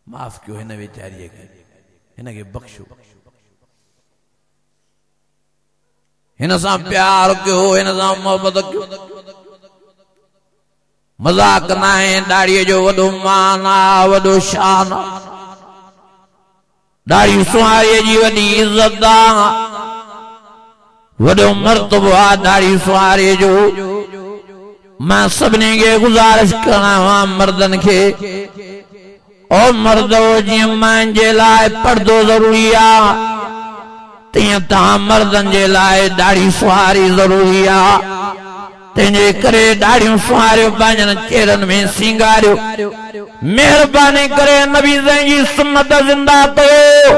माफ क्यों हिन वेचारीअ खे हिन खे बख्शो हिन सां प्यार कयो हिन सां मोहब्बत कयो मजाक न आहे दाढ़ीअ जो वॾो मान आहे वॾो शान दाढ़ी सुहारीअ जी वॾी इज़त आहे वॾो मर्तबो आहे दाढ़ी सुहारीअ जो मां सभिनी खे गुज़ारिश करणु आहियां मर्दनि खे ओ मर्दो जीअं माउनि जे लाइ पर्दो ज़रूरी आहे तीअं तव्हां मर्दनि जे लाइ दाढ़ी सुहारी ज़रूरी आहे तंहिंजे करे दाढ़ियूं सुहारियो पंहिंजनि चेहरनि में सिंगारियो महिरबानी करे नबी साईं जी सुन्नत ज़िंदा कयो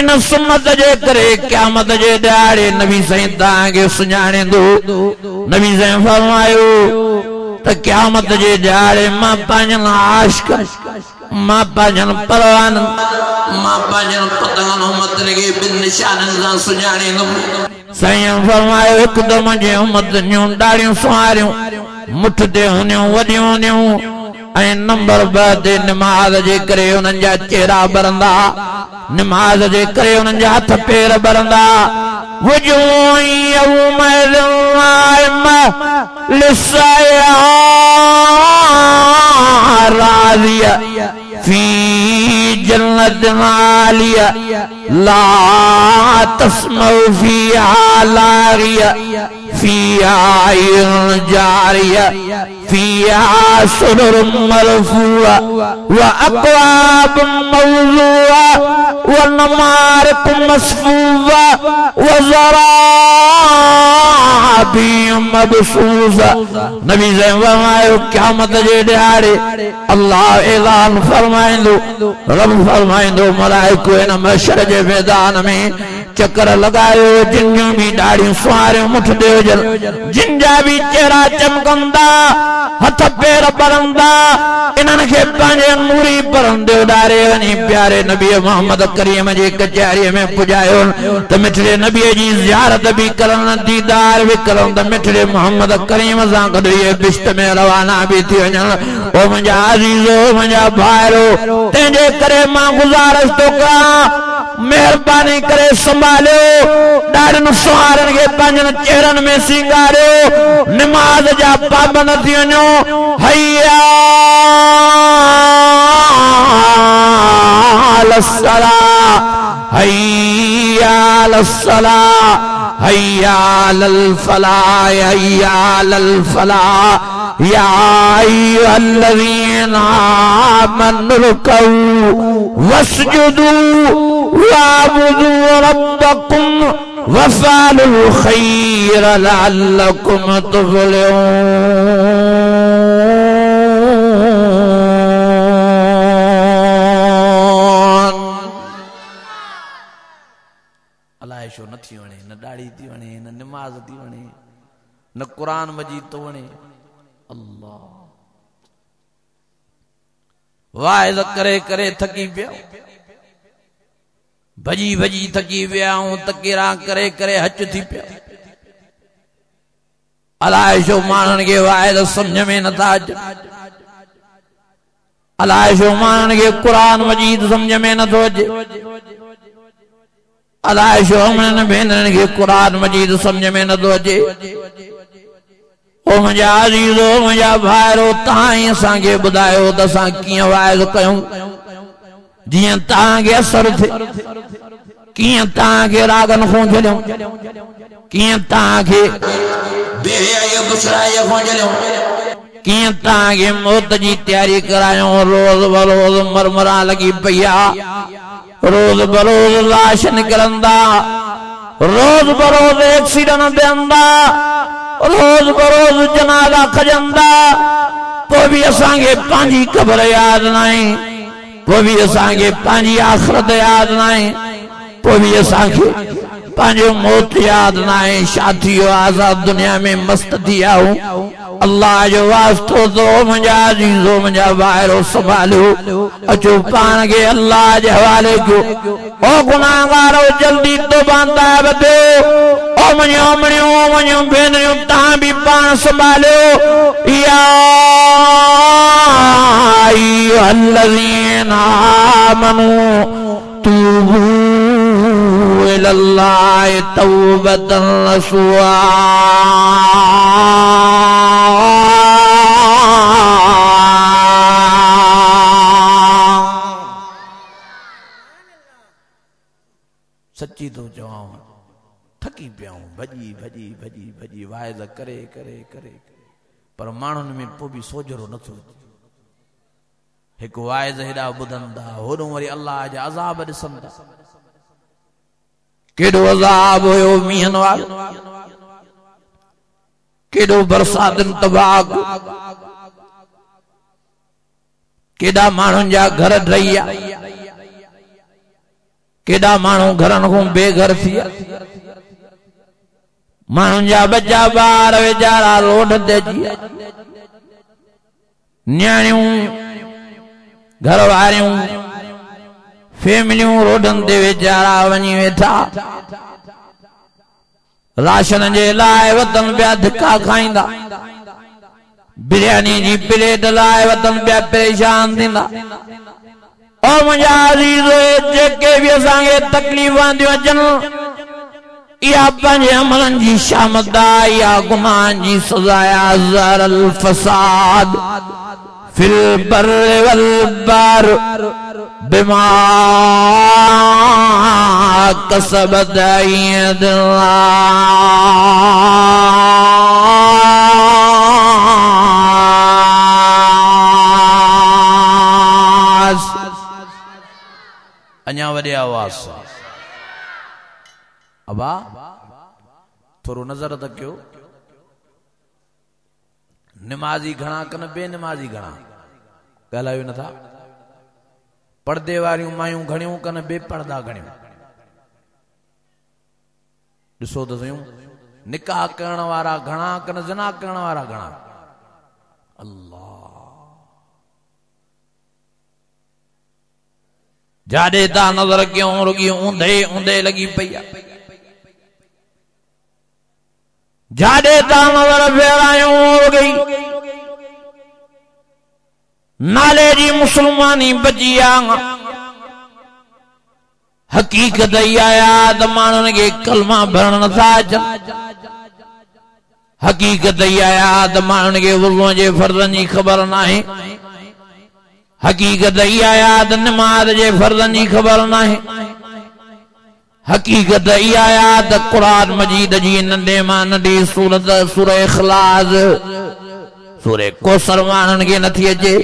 इन सुन्नत जे करे क़यामत जे ॾियारे नबी साईं तव्हांखे सुञाणींदो नबी साईं फरमायो त क़यामत जे ॾियारे मां पंहिंजनि आशिक मां पंहिंजनि परवान मां पंहिंजनि पतंगनि उम्मतनि खे ॿिनि निशाननि सां सुञाणींदुमि साईं फरमायो हिकदमि जे उम्मतनियूं दाढ़ियूं सुहारियूं मुठ ते हूंदियूं वॾियूं हूंदियूं ऐं नंबर 2 ते निमाज़ जे करे उन्हनि जा चेहरा भरंदा निमाज़ जे करे उन्हनि जा हथ पेर भरंदा वजूह यौमइज़ नाइमा लिस्साया राज़िया फी जन्नतिन आलिया ला तस्मउ फीहा लागिया फीहा अय्युन जारिया फीहा सुरुर मरफूआ व अक्वाब मौज़ूआ व नमारिक मस्फूफा व ज़राबी मबसूसा। नबी साईं फरमायो क़यामत जे ॾियारे अल्लाह ऐलान फरमाईंदो रब फरमाईंदो मलाइको इन महशर जे मैदान में चक्कर लगायो जिन जूं भी दाढ़ियूं सुहारियूं मुठ ते हुजनि जिन जा भी चेहरा चमकंदा हथ पेर भरंदा इन्हनि खे पंहिंजे नूरी परंदे उॾारे वञी प्यारे नबी मोहम्मद करीम जी कचहरीअ में पुॼायो त मिठड़े नबीअ जी ज़ियारत भी करनि दीदार भी करनि त मिठड़े मोहम्मद करीम सां गॾु इहे बिश्त में रवाना भी थी वञनि। ओ मुंहिंजा अज़ीज़ो मुंहिंजा भाइरो तंहिंजे करे मां गुज़ारिश थो कयां मेहरबानी करे संभालियो दाढ़ियुनि सुहारनि खे पंहिंजनि चेहरनि में सिंगारियो निमाज़ जा पाबंद थी वञो हैया अलस्सलाह हय्या अलस्सलाह हय्या अलल फलाह हय्या अलल फलाह या अय्युहल्लज़ीना आमनु रुकऊ वस्जुदू वाबुदू रब्बकुम वफ़अलुल खैर लअल्लकुम तुफ़्लिहून। अलाए छो नथी वणे, न दाढ़ी थी वणे, न नमाज थी वणे, न कुरान मजीद तो वणे। अल्लाह वाइज़ करे करे थकी पिया, भजी भजी थकी पिया हूं, तकीरा करे करे हच थी पिया। अलाए छो मानन के वाइज़ समझ में नथा अचन, अलाए छो मानन के कुरान मजीद समझ में नथो अचे, अलाए छो हमन भेनरन के कुरान मजीद समझ में नथो अचे। ओ मुंहिंजा अज़ीज़ो मुंहिंजा भाइरो तव्हां ई असांखे ॿुधायो त असां कीअं वाइज़ कयूं जीअं तव्हांखे असर थिए, कीअं तव्हांखे रागनि खां झलियूं, कीअं तव्हांखे बेहयाईअ गुसराईअ खां झलियूं, कीअं तव्हांखे मौत जी तयारी करायूं। रोज़ बरोज़ मरमरा लगी पई आहे, रोज़ बरोज़ लाश निकिरंदा, रोज़ बरोज़ एक्सीडेंट थियंदा, रोज़ बरोज़ जनाज़ा खजंदा, पोइ बि असांखे पंहिंजी क़ब्र यादि न आहे, पोइ बि असांखे पंहिंजी आख़िरत यादि न आहे, पोइ बि असांखे पंहिंजो मौत यादि न आहे। छा थी वियो आहे, असां दुनिया में मस्त थी विया आहियूं। अल्लाह जो वास्तो तो मुंहिंजा अज़ीज़ो मुंहिंजा भाइरो संभालियो, अचो पाण खे अल्लाह जे हवाले कयो। ओ गुनाहगारो जल्दी तौबा ताइब थियो, ओ मुंहिंजो मणियो ओ मुंहिंजो भेनरियूं तव्हां बि पाण संभालियो। या अय्युहल्लज़ीना आमनू तूबू इलल्लाहि तौबतन नसूहा। सच्ची तो चवां, थकी पिया हूं, भजी भजी भजी भजी वाइज़ करे करे करे, पर माण्हुनि में पोइ बि सोजरो नथो अचे। हिकु वाइज़ हेॾा ॿुधंदा, होॾो वरी अल्लाह जा अज़ाब ॾिसंदा। केॾो अज़ाब हुयो मींहनि वारो, केॾो बरसातनि तबाह, केॾा माण्हुनि जा घर ढही विया, केॾा माण्हू घरनि खां बेघर थी विया, माण्हुनि जा बच्चा ॿार वेचारा रोड ते अची विया, न्याणियूं घर वारियूं फैमिलियूं रोडनि ते वेचारा वञी वेठा, राशन जे लाइ वतन पिया धिका खाईंदा, बिरयानी जी प्लेट लाइ वतन पिया परेशान थींदा। ओ मुंहिंजा अज़ीज़ो, जेके बि असांखे तकलीफ़ां थियूं अचनि, इहा पंहिंजे अमलनि जी शामत आहे, इहा गुनाहनि जी सज़ा आहे। ज़हरल फ़साद फिल बर्रि वल बहर बिमा कसबत अय्दीनास। अञा वॾे आवाज़ अबा थोरो नज़र त कयो, निमाज़ी घणा कनि बेनिमाज़ी घणा, ॻाल्हायो नथा। पर्दे वारियूं मायूं घणियूं कनि बेपर्दा घणियूं। ॾिसो त सयूं, निकाह करण वारा घणा कनि ज़िना करण वारा घणा। अल्लाह जाॾे ता नज़र कयूं रुॻी ऊंधे ऊंधे लॻी पई आहे, जाॾे ता नज़र फेरायूं रुॻी नाले जी मुसलमानी बची आहे। हकीकत इहा आहे त माण्हुनि खे कलमा भरण नथा अचनि। हकीकत इहा आहे त माण्हुनि खे वुज़ू जे फर्ज़नि जी ख़बर नाहे। हकीकत इहा याद नमाज जे फर्ज़न जी ख़बर नाहे। हकीकत इहा याद कुरान मजीद जी नंढे मां नंढी सूरत सूरह इख़लास सूरह कौसर माण्हुनि खे नथी अचे।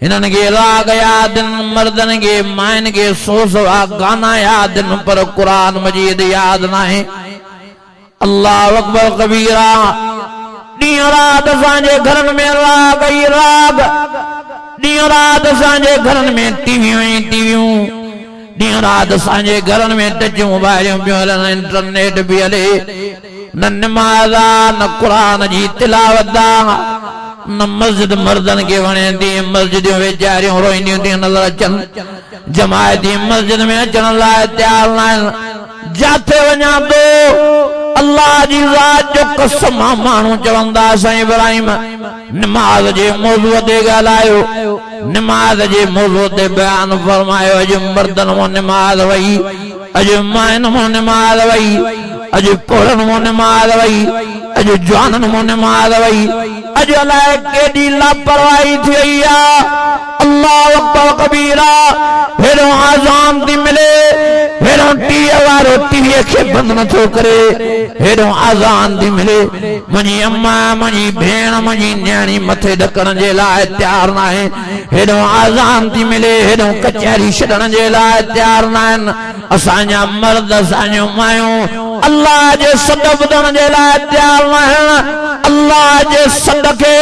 हिननि खे राग याद मर्दनि खे माइनि खे सौ सवा गाना याद पर कुरान मजीद याद नाहे। अल्लाह अकबर कबीरा। ॾींहुं राति असांजे घरनि में राग ई राग, ॾींहुं राति असांजे घरनि में टीवियूं ई टीवियूं, ॾींहुं राति असांजे घरनि में टच मोबाइलियूं पियूं हलनि, इंटरनेट बि हले। न नमाज़ आ, न क़ुरान जी तिलावत आ, न मस्जिद मर्दनि खे वणे थी। मस्जिदियूं वेचारियूं रोईंदियूं थियूं नज़र अचनि। जमायती मस्जिद में अचण लाइ तयारु न आहिनि। जाथे वञा थो अल्लाह जी ज़ात जो कसम माण्हू चवंदा साईं इब्राहिम नमाज जे मौज़ूअ ते ॻाल्हायो, नमाज जे मौज़ूअ ते बयान फरमायो। अॼु मर्दनि मां नमाज वई, अॼु माइनि मां नमाज वई, अॼु पोड़नि मां नमाज वई, अॼु जवाननि मां नमाज वई। अॼु अलाए केॾी लापरवाही थी वई आहे। अल्लाह अकबर कबीरा। हेॾो आज़ान थी मिले, हेॾो टीह वारो टीवीअ खे बंदि नथो करे, हेॾो आज़ान थी मिले। मुंहिंजी अम्मा, मुंहिंजी भेण, मुंहिंजी न्याणी मथे ढकण जे लाइ तयारु न आहे। हेॾो आज़ान थी मिले, हेॾो कचहरी छॾण जे लाइ तयारु न आहिनि। असांजा मर्द, असांजूं मायूं अल्लाह जे सॾ ॿुधण जे लाइ तयारु न आहिनि। अल्लाह जे सॾ खे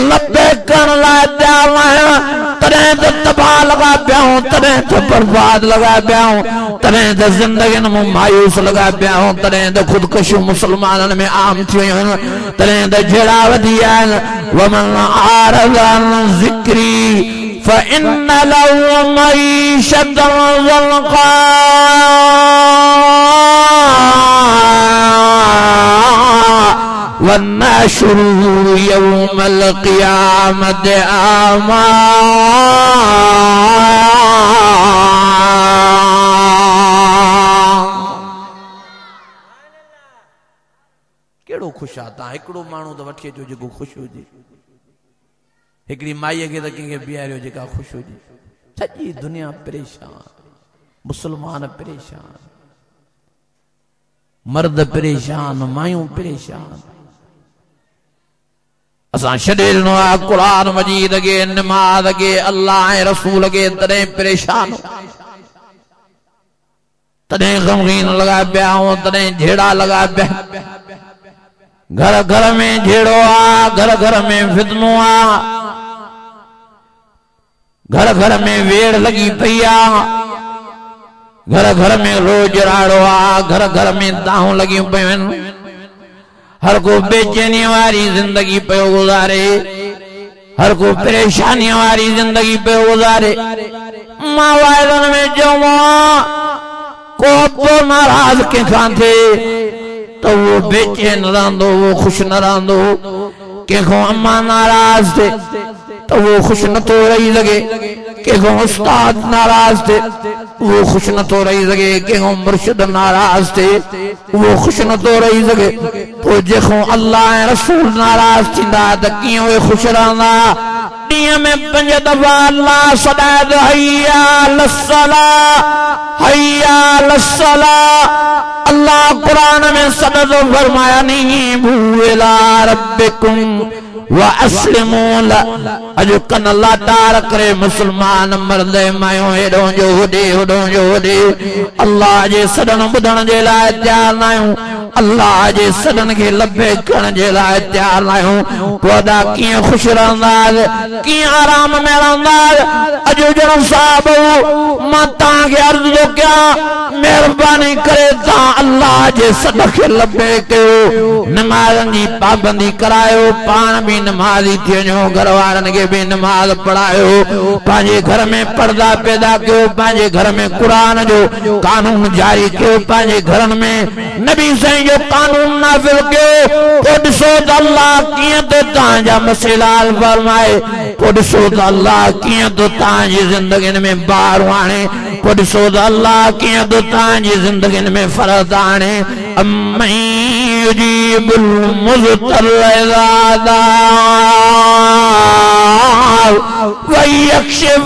लबे करण लाइ तयारु न आहिनि। तॾहिं त तबाह लॻा पिया आहियूं, तॾहिं त बर्बाद लॻा पिया आहियूं, तॾहिं त ज़िंदगियुनि में मायूस लॻा पिया आहियूं, तॾहिं त ख़ुदकशियूं मुसलमाननि में आम थी वियूं आहिनि, तॾहिं त जहिड़ा वधी विया आहिनि। वमन आरज़ अन ज़िक्री फ़इन्न लहू मईशतन ज़न्क़ा वन्नशुरु यौमल क़ियामत आमा। केड़ो खुश आ ता हिकड़ो माण्हू तो वठी अचो जेको खुश हुजे। हिकड़ी माईअ खे त कंहिंखे बीहारियो जेका खुश हुजे। सॼी दुनिया परेशान, मुसलमान परेशान, मर्द परेशान, मायूं परेशान। असां छॾे ॾिनो आहे क़ुरान मजीद खे, नमाज़ खे, अल्लाह ऐं रसूल खे, तॾहिं परेशान, तॾहिं ग़मगीन लॻा पिया आहियूं, तॾहिं झेड़ा लॻा पिया। घर घर में झेड़ो आ, घर घर में फितनो आ, घर घर में वेड़ लगी पई आ, घर घर में रोज राड़ो आ, घर घर में दाहूं लगी पयूं आहिनि। हर को बेचैनी वारी जिंदगी पे गुजारे, हर को परेशानी वारी जिंदगी पे गुजारे। मां वायदन में चवां को तो नाराज के थे तो वो बेचैन रहंदो, वो खुश न रहंदो। कंहिंखो अम्मा नाराज थे तो वो खुश न तो रही सके, कंहिंखो उस्ताद नाराज थे वो खुश न तो रही सके, कंहिंखो मुर्शिद नाराज थे वो खुश न तो रही सके। पोइ जेको अल्लाह ऐं रसूल नाराज थींदा त कीअं उहे खुश रहंदा। ॾींहं में 5 दफ़ा अल्लाह सॾाए त हय्या लस्सलाह, हय्या लस्सलाह। अल्लाह कुरान में सदद फरमाया नहीं भूला रब्बिकुम व अस्लिमू ला। अॼु कन लाटार करे मुसलमान मर्द मायूं हेॾो जो होॾे, होॾो जो होॾे, अल्लाह जे सॾण ॿुधण जे लाइ तयारु न आहियूं, अल्लाह जे सॾण खे लभे करण जे लाइ तयारु न आहियूं। पोइ कीअं ख़ुशि रहंदासीं, कीअं आराम में रहंदासीं। अॼु ॼण साहिब मां तव्हांखे अर्ज़ु थो कयां, महिरबानी करे तव्हां अल्लाह जे सॾ खे लभे कयो, नमाज़नि जी पाबंदी करायो, पाण बि नमाज़ी थी वञो, घर वारनि खे भी नमाज पढ़ायो, पंहिंजे घर में पर्दा पैदा कयो, पंहिंजे घर में क़ुरान जो कानून जारी कयो, पंहिंजे घरनि में नबी साईं जो कानून नाफ़िज़ कयो। पोइ ॾिसो त अल्लाह कीअं तो तव्हांजा मसइला हल फरमाए, पोइ ॾिसो त अल्लाह कीअं तो तव्हांजी ज़िंदगियुनि में ॿार आणे, पोइ ॾिसो त अल्लाह कीअं तो तव्हांजी ज़िंदगियुनि में फ़र्क़ आणे। अम्मन युजीबुल मुज़्तर्र इज़ा दआ वयक्शिफ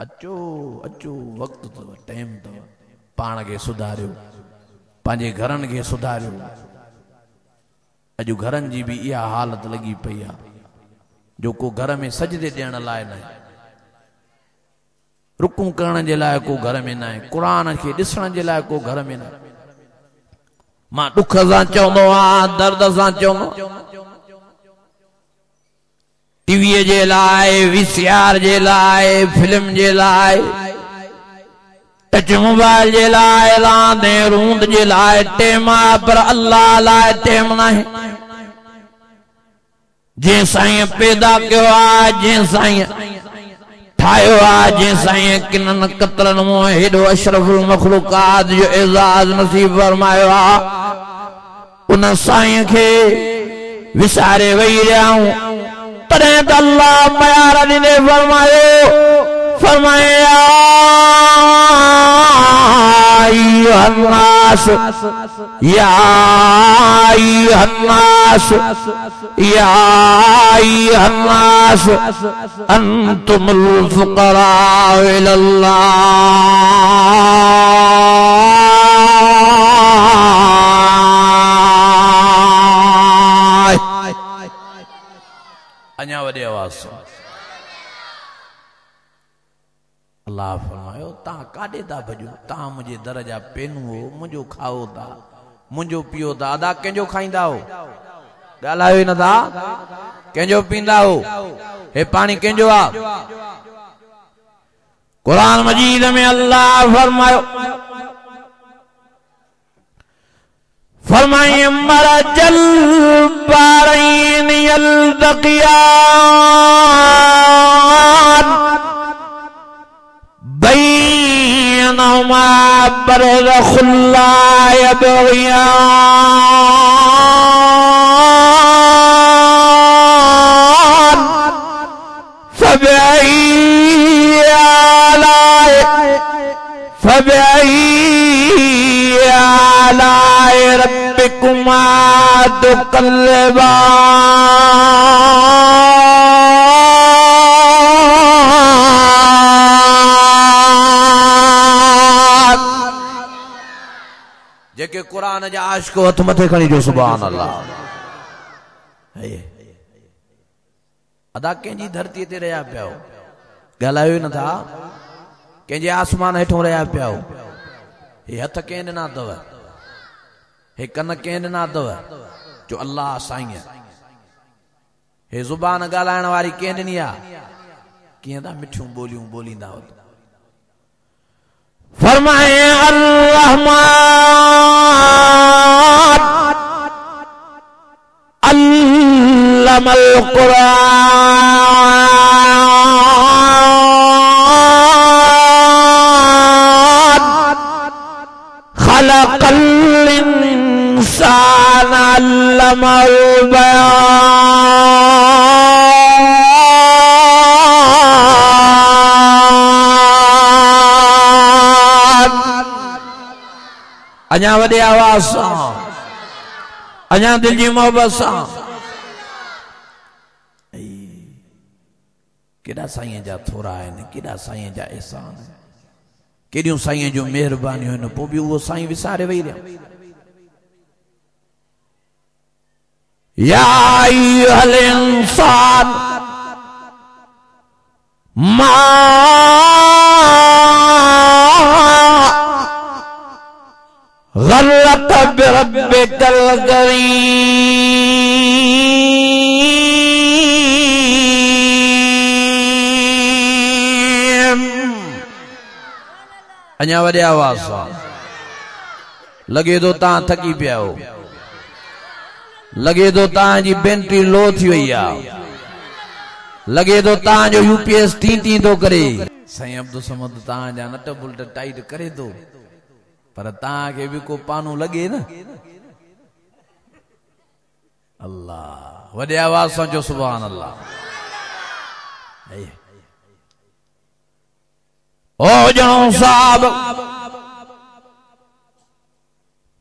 अचो अचो वक्त तो टाइम तो पाण के सुधारियो पांजे घरन के सुधारियो अजु घरन जी भी इहा हालत लगी पई आ जो को घर में सजदे ॾियण लाइ न रुकू करण जे लाइ को घर में न कुरान के ॾिसण जे लाइ को घर में न मां दुख सां चवंदो आहियां दर्द सां चवंदो टीवी जे लाइ वीसीआर जे लाइ फिल्म जे लाइ टच मोबाइल जे लाइ रांदि रूंद जे लाइ टेम पर अल्लाह लाइ टेम नाहे जे साईं पैदा कयो आहे जे साईं ठाहियो आहे जे साईं किनन कतरन मो हेॾो अशरफुल मखलूकात जो एज़ाज़ नसीब फरमायो आहे उन साईं खे विसारे वेही रहिया तॾहिं त अल्लाह मयार ॾिने फरमाया अय्युहन्नास या अय्युहन्नास या अय्युहन्नास अंतुमुल फुक़राउ इलल्लाह अञा वॾे आवाज़ सां अल्लाह फरमायो तव्हां काॾे था भॼो तव्हां मुंहिंजे दर जा पेनू हो मुंहिंजो खाओ था मुंहिंजो पियो था अदा कंहिंजो खाईंदा हो ॻाल्हायो ई नथा कंहिंजो पींदा हो हे पाणी कंहिंजो आहे कुरान मजीद में अल्लाह फरमायो फरमाए मरजल बारैन यल्तक़ियान बैनहुमा बरज़खुन ला यबग़ियान फबिअय्यि आलाइ रब्बिकुमा तुकल्लिबान जेके कुरान जा आशिक़ हथ मथे खणी जो सुभान अल्लाह अदा कंहिंजी धरती ते रहिया पिया हो ॻाल्हायो ई नथा कंहिंजे आसमान हेठों रहिया पिया हो हे हथ कंहिं ॾिना अथव हे कन कंहिं ॾिना अथव जो अल्लाह साईं हे ज़ुबान ॻाल्हाइण वारी कंहिं ॾिनी आहे कीअं था मिठियूं ॿोलियूं ॿोलींदा हो फरमाए अर्रहमान अल्लमल कुरान खलक़ल इंसान अल्लमल बयान अञा वॾे आवाज़ सां अञा दिल जी मोहब्बत सां केॾा साईं जा थोरा आहिनि केॾा साईं जा एहसान केॾियूं साईं जूं महिरबानियूं आहिनि पोइ बि उहो साईं विसारे वेही रहिया या अय्युहल इंसान मा गर्रक बिरब्बिकल करीम अञा वॾे आवाज़ सां लगे तो तव्हां थकी पिया हो लगे तो तव्हांजी बैटरी लो थी वई आहे लगे तो तव्हांजो यूपीएस टी टी थो करे साईं अब्दुल समद तव्हांजा नट बुल्ट टाइट करे थो पर तव्हांखे बि को पानो लॻे न। अल्लाह वॾे आवाज़ सां चओ सुभान अल्लाह। ओ ॼणो साहब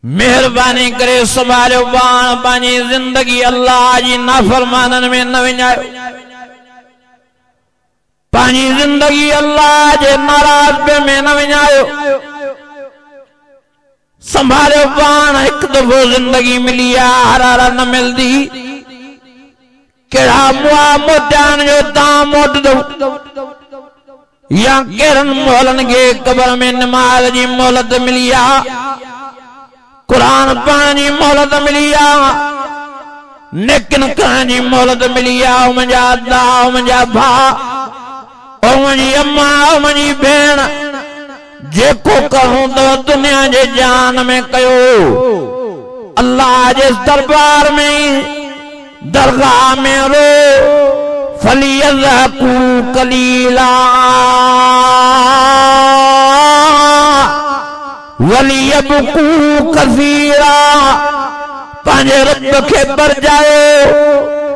मेहरबानी करे संभालियो पाण पंहिंजी ज़िंदगी अल्लाह जी नाफ़रमाननि में न विञायो, पंहिंजी ज़िंदगी अल्लाह जे नाराज़ में न विञायो। संभालियो पाण, हिकु दफ़ो ज़िंदगी मिली आहे, हर हर न मिलंदी। कहिड़ा मुआ मोटाइण जो तव्हां मोटंदो या कहिड़नि मोहलनि खे क़बर में नमाज़ जी मोहलत मिली आहे, कुरान पढ़ण जी मोहलत मिली आहे, नेकिन करण जी मोहलत मिली आहे। मुंहिंजा अदा, मुंहिंजा भाउ, ओ मुंहिंजी अम्मा, ओ मुंहिंजी भेण, जेको करूं तो दुनिया जे जान में कयो, अल्लाह जे दरबार में दरगाह में रो। फलियज़हकू कलीला वलियबकू कसीरा। पंहिंजे रब खे बरजायो।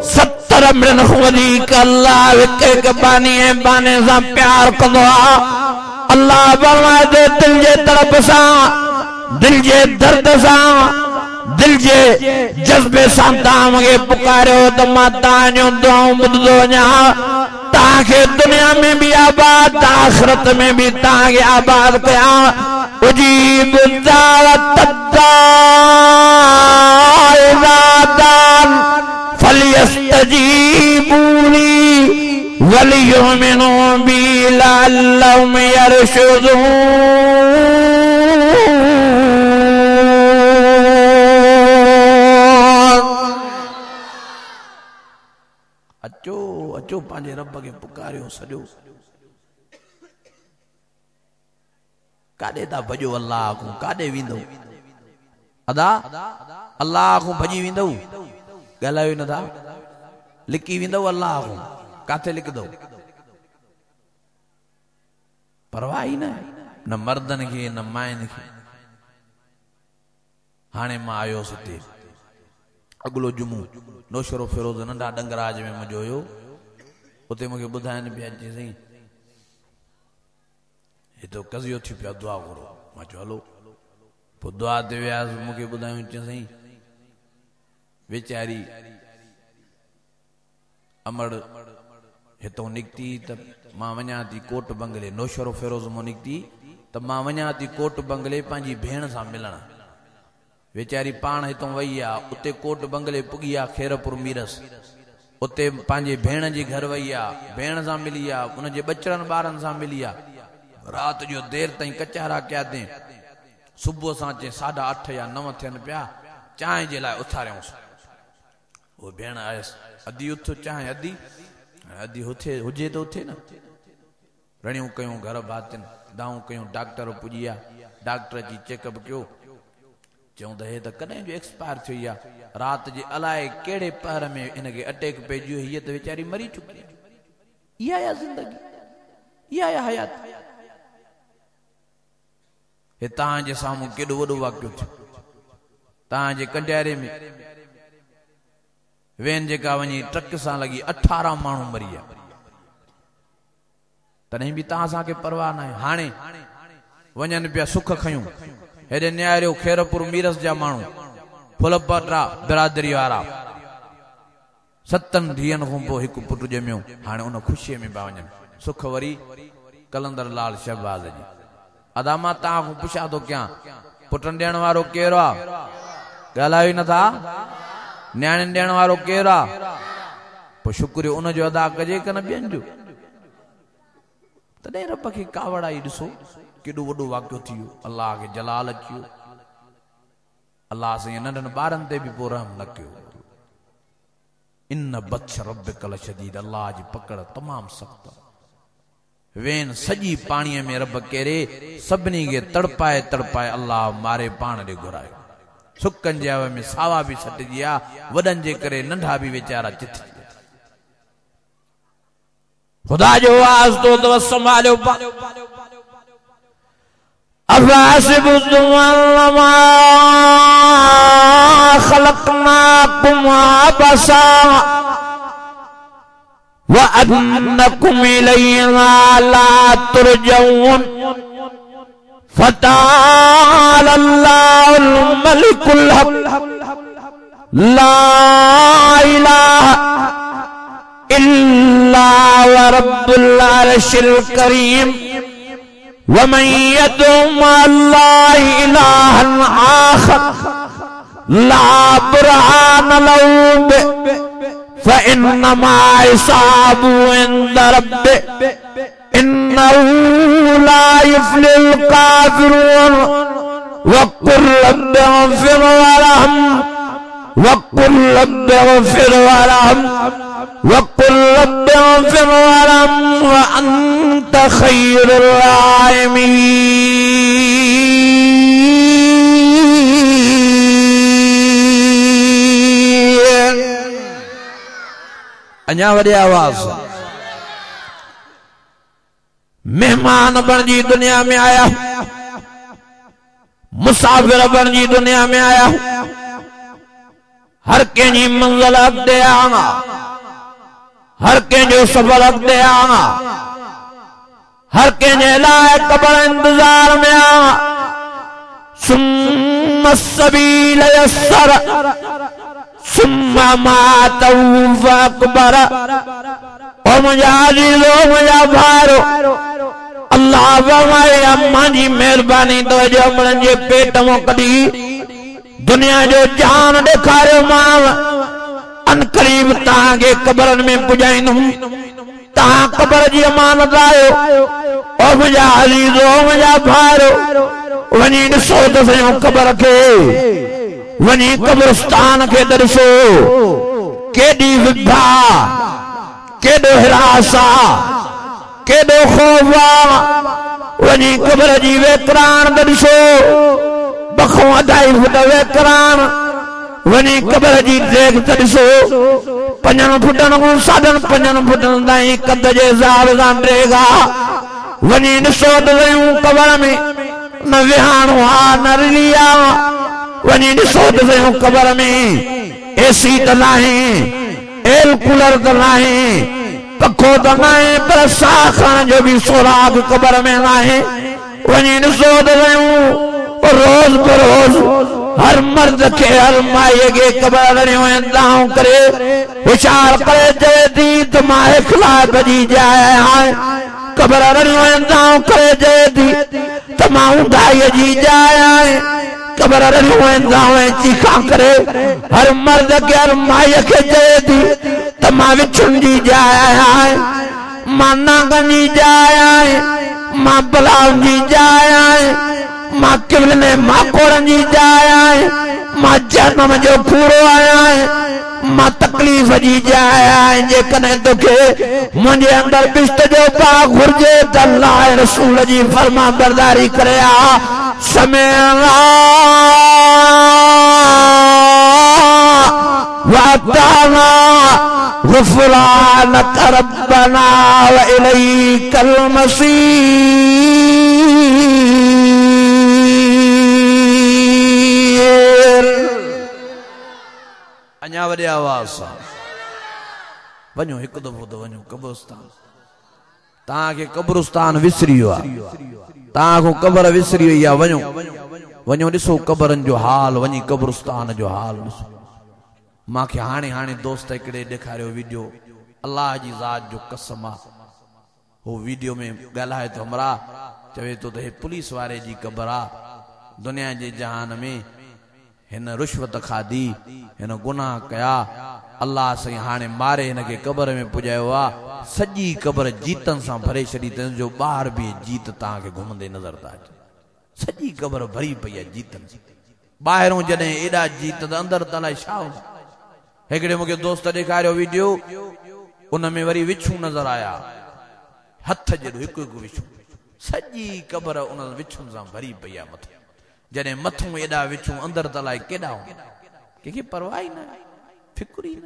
70 मिलियन खां वधीक अल्लाह हिक हिक बानी ऐं बाने सां प्यार कंदो आहे। अल्लाह फरमाए थो दिल जे तड़प सां, दिल जे दर्द सां, दिल जे जज्बे सां तव्हां मूंखे पुकारियो त मां तव्हांजो दुआऊं ॿुधंदो वञा। तव्हांखे दुनिया में भी आबाद, आखिरत में भी तव्हांखे आबाद कयां। उजीब दावत दाई इज़ा दान फलियस्तजीबूली वलियुमिनू बी लअल्लहुम यरशुदून। अचो अचो पंहिंजे रब खे पुकारियो सॼो। काॾे था भॼो अल्लाह को, काॾे वेंदो अदा अल्लाह को भॼी वेंदो? ॻाल्हायो नथा, लिकी वेंदो अल्लाह को? काथे लिकदो? परवाह ई न, न मर्दनि खे न माइनि खे। हाणे मां आयोसि हिते, अॻलो जुमो नौशरो फिरोज़ नंढा डंगराज में मुंहिंजो हुयो। उते मूंखे ॿुधाइनि पिया अचे साईं हिते कज़ियो थी पिया, दुआ करो। मां चयो हलो। पोइ दुआ ते वियासीं, मूंखे ॿुधायूं चई साईं वीचारी अमड़ हितों निकिती त मां वञा थी कोट बंगले। नौशरो फिरोज़ मां निकिती त मां वञा थी कोट बंगले पंहिंजी भेण सां मिलण। वीचारी पाण हितों वई आहे, उते कोट बंगले पुगी आहे खेरपुर मीरस। उते पंहिंजे भेण जे घर वई आहे, भेण सां मिली आहे, उनजे बचड़नि ॿारनि सां मिली आहे। रात जो देर ताईं कचारा कया अथई। सुबुह सां अचे 8:30 या 9 थियनि पिया, चांहि जे लाइ उथारियऊंसि। वो भेण आयसि, अधी उथ चांहि, अधी हुजे तो उथे न। रणियूं कयूं, घर भातियुनि, दाऊं कयूं, डॉक्टर पुॼी विया। डॉक्टर जी चेकअप कयो, चऊं त हे त कॾहिं जो एक्सपायर थी वई आहे। रात जे अलाए कहिड़े पहर में इनखे अटैक पइजी वियो, हीअ त वीचारी मरी चुकी आहे। इहा आहे ज़िंदगी, इहा आहे हयात। हे तव्हांजे साम्हूं केॾो वॾो वाक़ियो थियो। तव्हांजे कंडियारे में वेन जेका वञी ट्रक सां लॻी 18 माण्हू मरी विया। तॾहिं बि तव्हां असांखे परवाह न आहे। हाणे वञनि पिया सुख खयूं, हेॾे न्यारियो खेरपुर मीरस जा माण्हू, फुलपटरा बिरादरी वारा। 7 धीअनि खां पोइ हिकु पुटु ॼमियो। हाणे उन ख़ुशीअ में पिया वञनि। सुख वरी कलंदर लाल शहबाज जी। अदा मां तव्हां खां पुछां थो कयां, पुटनि ॾियण वारो केरु आहे? ॻाल्हायो ई नथा। न्याणियुनि ॾियण वारो केरु आहे? पोइ शुक्रियो उनजो अदा कजे कि न ॿियनि जो? तॾहिं रब खे कावड़ आई। ॾिसो केॾो वॾो वाक़ियो थी वियो। अल्लाह खे जलाल अची वियो। अल्लाह साईं नंढनि ॿारनि ते बि पोइ रहम न कयो। इन बत्श रब्बिक लशदीद, अल्लाह जी पकड़ तमामु सख़्त। वेन सॼी पाणीअ में रब केरे, सभिनी खे तड़पाए तड़पाए अल्लाह मारे पाण ॾे घुरायो। सुकनि जे हव में सावा बि सटिजी विया, वॾनि जे करे नंढा बि वीचारा चिथी। खुदा जो वास्तो तो संभालो पा अफ़हसिबुम अन्नमा खलक़नाकुम अबसा व अन्नकुम इलैना ला तुरजऊन फ़तआला अल्लाहुल मलिकुल हक़ ला इलाहा इल्ला व रब्बुल अर्शिल करीम वमन यदउ मअल्लाहि इलाहन आखर ला बुरहान लहू बिही फइन्नमा हिसाबुहु इंद रब्बिह इन्नहु ला युफ्लिहुल काफिरून वक़ुल रब्बि इग़फिर वरहम वक़ुल रब्बि इग़फिर वरहम वक़ुल रब्बि इग़फिर वरहम व अंत खैरुर राहिमीन। अञा वरी आवाज़ मेहमान बणजी दुनिया में आया मुसाफिर बणजी दुनिया में आया हर कंहिंजी मंज़िल अॻिते आना हर कंहिंजो सफ़र अॻिते आना हर कंहिंजे लाइ क़ब्र इंतज़ार में आना सुम्मा सबील यस्सर सुम्मा मातहू फ़अक़बर। ओ मुंहिंजा अज़ीज़ो मुंहिंजा भाइरो अल्लाह फरमाए अम्मा जी महिरबानी तो जो उन्हनि जे पेट मां कढी दुनिया जो जान ॾेखारियो मां अन करीब तव्हांखे क़ब्रनि में पुॼाईंदुमि तव्हां क़ब्र जी अमानत आहियो। ओ मुंहिंजा अज़ीज़ो मुंहिंजा भाइरो वञी ॾिसो त सॼो क़ब्र खे वञी क़ब्रस्तान खे ॾिसो केॾी विधा केॾो हिरास आहे केॾो ख़ौफ़ आहे वञी क़ब्र जी वेकराण त ॾिसो बखों 2.5 फुट वेकराण वञी क़ब्र जी देख त ॾिसो 5 फुटनि खां 5.5 फुटनि ताईं कद जे हिसाब सां ड्रेग आहे वञी ॾिसो त वयूं क़ब्र में न विहाणो आहे न रिली आहे वञी ॾिसो त वयूं क़ब्र में एसी त नाहे एयर कूलर त नाहे पखो त नाहे पर साह खणण जो बि सोराग क़ब्र में नाहे वञी ॾिसो त वयूं रोज बरोज हर मर्द के हर माई के क़ब्र ॾियूं दाऊं करे होशियार करे चए थी त मां इख़लास जी जाइ आहियां क़ब्र ॾियूं दाऊं करे चए थी त मां ऊंधाईअ जी जाइ आहियां क़ब्र ॾियूं दाऊं चीखा करे हर मर्द के हर माई के चए थी त मां विछुनि जी जाइ आहियां मां नांगनि जी जाइ आहियां मां बलाउनि जी जाइ आहियां मां किवलने माकोड़न जी जाइ आहियां मां जहन्नम जो कूड़ो आहियां मां तकलीफ़ जी जाइ आहियां जेकॾहिं तोखे मुंहिंजे अंदर बिश्त जो पाक घुर्जे त अल्लाह रसूल जी फर्मा बरदारी करे आ समेअना व अताअना गुफ़रानक रब्बना व इलैकल मसीर। अञा वॾे आवाज़ सां वञो हिकु दफ़ो त वञो क़ब्रस्तान तव्हांखे क़ब्रस्तान विसरी वियो आहे तव्हांखो क़ब्र विसरी वई आहे वञो वञो ॾिसो क़ब्रनि जो हाल वञी क़ब्रस्तान जो हाल ॾिसो। मांखे हाणे हाणे दोस्त हिकिड़े ॾेखारियो वीडियो अल्लाह जी ज़ात जो कसम आहे हो वीडियो में ॻाल्हाए थो हमरा चवे थो त हे पुलिस वारे जी क़ब्र आहे दुनिया जे जहान में हिन रुश्वत खाधी हिन गुनाह कया अल्लाह साईं हाणे मारे हिनखे क़ब्र में पुॼायो आहे सॼी क़ब्र जीतनि सां भरे छॾी त जो ॿार बि जीत तव्हांखे घुमंदे नज़र था अचे सॼी क़ब्र भरी पई आहे जीतनि ॿाहिरों जॾहिं एॾा जीत त अंदरि त अलाए छा हूंदा। हिकिड़े मूंखे दोस्त ॾेखारियो वीडियो उन में वरी विछूं नज़र आया हथ जहिड़ो हिकु हिकु विछूं सॼी क़ब्र उन विछुनि सां भरी पई आहे मथां जॾहिं मथूं एॾा विछूं अंदरि त अलाए केॾा हूंदा कंहिंखे परवाह ई न फिक्र ई न।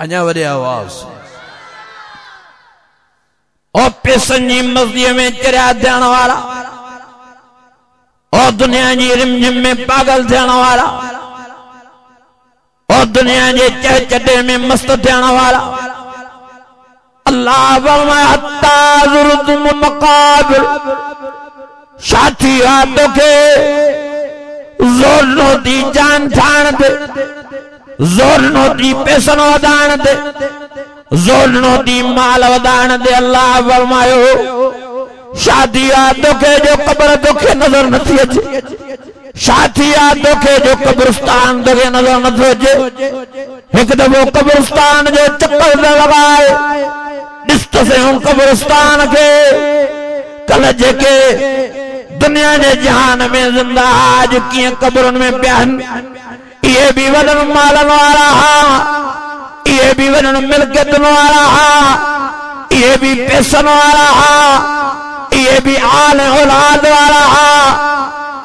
अञा वॾे आवाज़ और पैसनि जी मस्तीअ में चरिया थियण वारा और दुनिया जी रिमझिम में पागल थियण वारा और दुनिया के चहचटे में मस्त थियण वारा अल्लाह फरमाए हत्ता ज़ुरतुम मक़ाबिर साथी हाथों के जोर नो दी जान ठाण दे जोर नो दी पैसन वधाण दे जोर नो दी माल वधाण दे अल्लाह फरमायो शादी हाथों के जो कब्र तोखे नजर नथी अचे साथी दोखे जो कब्रिस्तान दोखे नजर न थो अचे एक दफो कब्रिस्तान जो चक्कर न लगाए ॾिस त सही कब्रिस्तान के कल जेके दुनिया के जहान में जिंदा आज किए कब्रन में प्यान ये भी वदन मालन वाला हा ये भी वदन मिल्कियतन वाला हा ये भी पैसन वाला हा ये भी आल औलाद वाला हा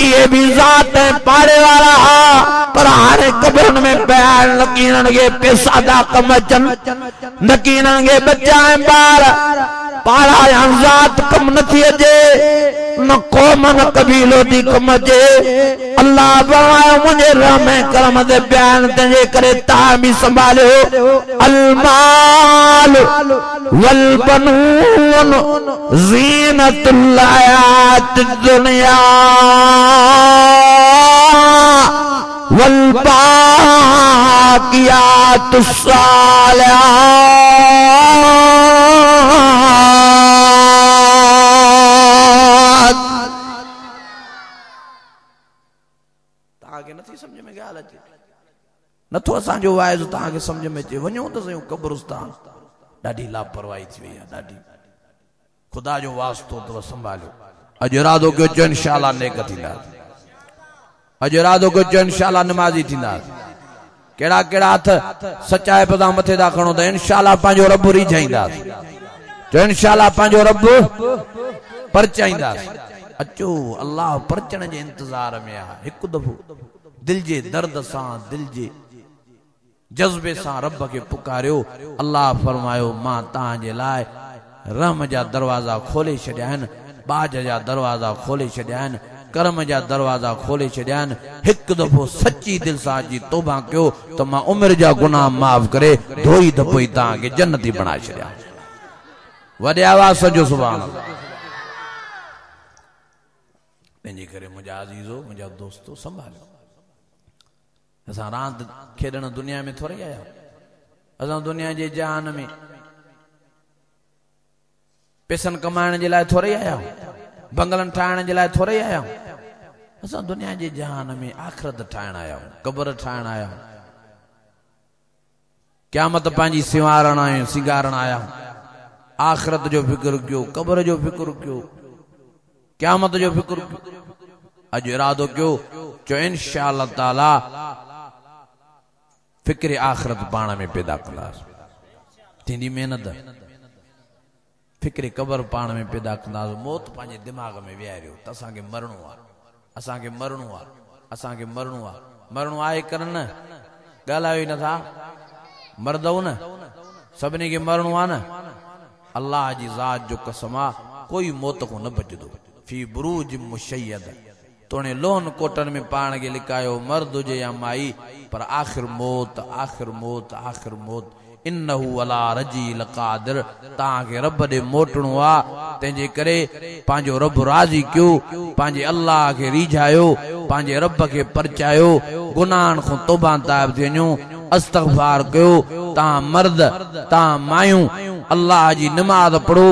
ये भी जात पाड़े वाला हा पर हाणे कब्रन में बयान नकीनन के पैसा दा कम अचन नकीनन के बच्चा बार पाड़ा या जात कम नथी अचे न कौम न कबीलो दी कम अचे अल्लाह फरमायो मुझे रहम करम दे बयान तंजे करे ता भी संभालियो अल माल वल बनून ज़ीनतुल हयातिद दुनिया वल बाक़ियातुस सालिहात ताके नथी समझ में गाल अचे नथो असांजो वाइज़ ताके समझ में अचे वञो त सही कब्रिस्तान ॾाढी लापरवाही थी वई आहे ॾाढी खुदा जो वास्तो तो संभालियो अज इरादो कयो जो इंशाअल्लाह नेक थींदा अज इरादो कयो जो इंशाअल्लाह नमाज़ी थींदा केड़ा केड़ा हथ सचाए पदा मथे दा खणो त इंशाअल्लाह पांजो रब रिझाईंदा जो इंशाअल्लाह पांजो रब परचाईंदा अचो अल्लाह परचण जे इंतजार में आ हिकु दफो दिल जे दर्द सां दिल जे जज्बे सां रब के पुकारियो अल्लाह फरमायो मां तां जे लाए रहम जा दरवाजा खोले छड़िया आहिनि बाज जा दरवाजा खोले छड़िया आहिनि कर्म जा दरवाजा खोले छड़िया आहिनि हिकु दफ़ो सच्ची दिल सां जी तौबा कयो त मां उम्र जा गुनाह माफ़ करे धोई धपोई तव्हांखे जन्नती बणाए छड़िया वॾे आवाज़ जो सुभान अल्लाह तंहिंजे करे मुंहिंजा अज़ीज़ो मुंहिंजा दोस्तो संभालियो असां रांद खेॾण दुनिया में थोरी आया असां दुनिया जे जहान में पैसन कमाइण जे लाइ थोरे आया बंगलन ठाहिण जे लाइ थोरे आया असां दुनिया जे जहान में आखिरत ठाहिण आया कब्र ठाहिण आया क़यामत पंहिंजी सिवारण आया सिंगारण आया आखिरत जो फिक्र कयो कब्र जो फिक्र कयो क़यामत जो फिक्र कयो अज इरादो कयो जो इंशाअल्लाह ताला फिक्र आखिरत पाण में पैदा कंदासीं थींदी महिनत फिक्र कब्र पाण में पैदा कंदासीं मौत पंहिंजे दिमाग़ में विहारियो त असांखे मरणो आहे असांखे मरणो आहे असांखे मरणो आहे मरणो आहे कर न ॻाल्हायो ई नथा मरदव न सभिनी खे मरणो आहे न अल्लाह जी ज़ात जो कसम आहे कोई मौत को न बचंदो फी बुरूज मुशय्यद तोणे लोन कोटन में पाण खे लिकायो मर्द हुजे या माई पर आखिर मौत आखिर मौत आखिर मौत इन्नहु अला रजील क़ादिर ताके रब दे मोटणो आ तंजे करे पांजो रब राजी क्यों पांजे अल्लाह के रिझायो पांजे रब के परचायो गुनाहन को तौबा ताब थियो अस्तगफार कयो ता मर्द ता मायूं अल्लाह जी नमाज पढ़ो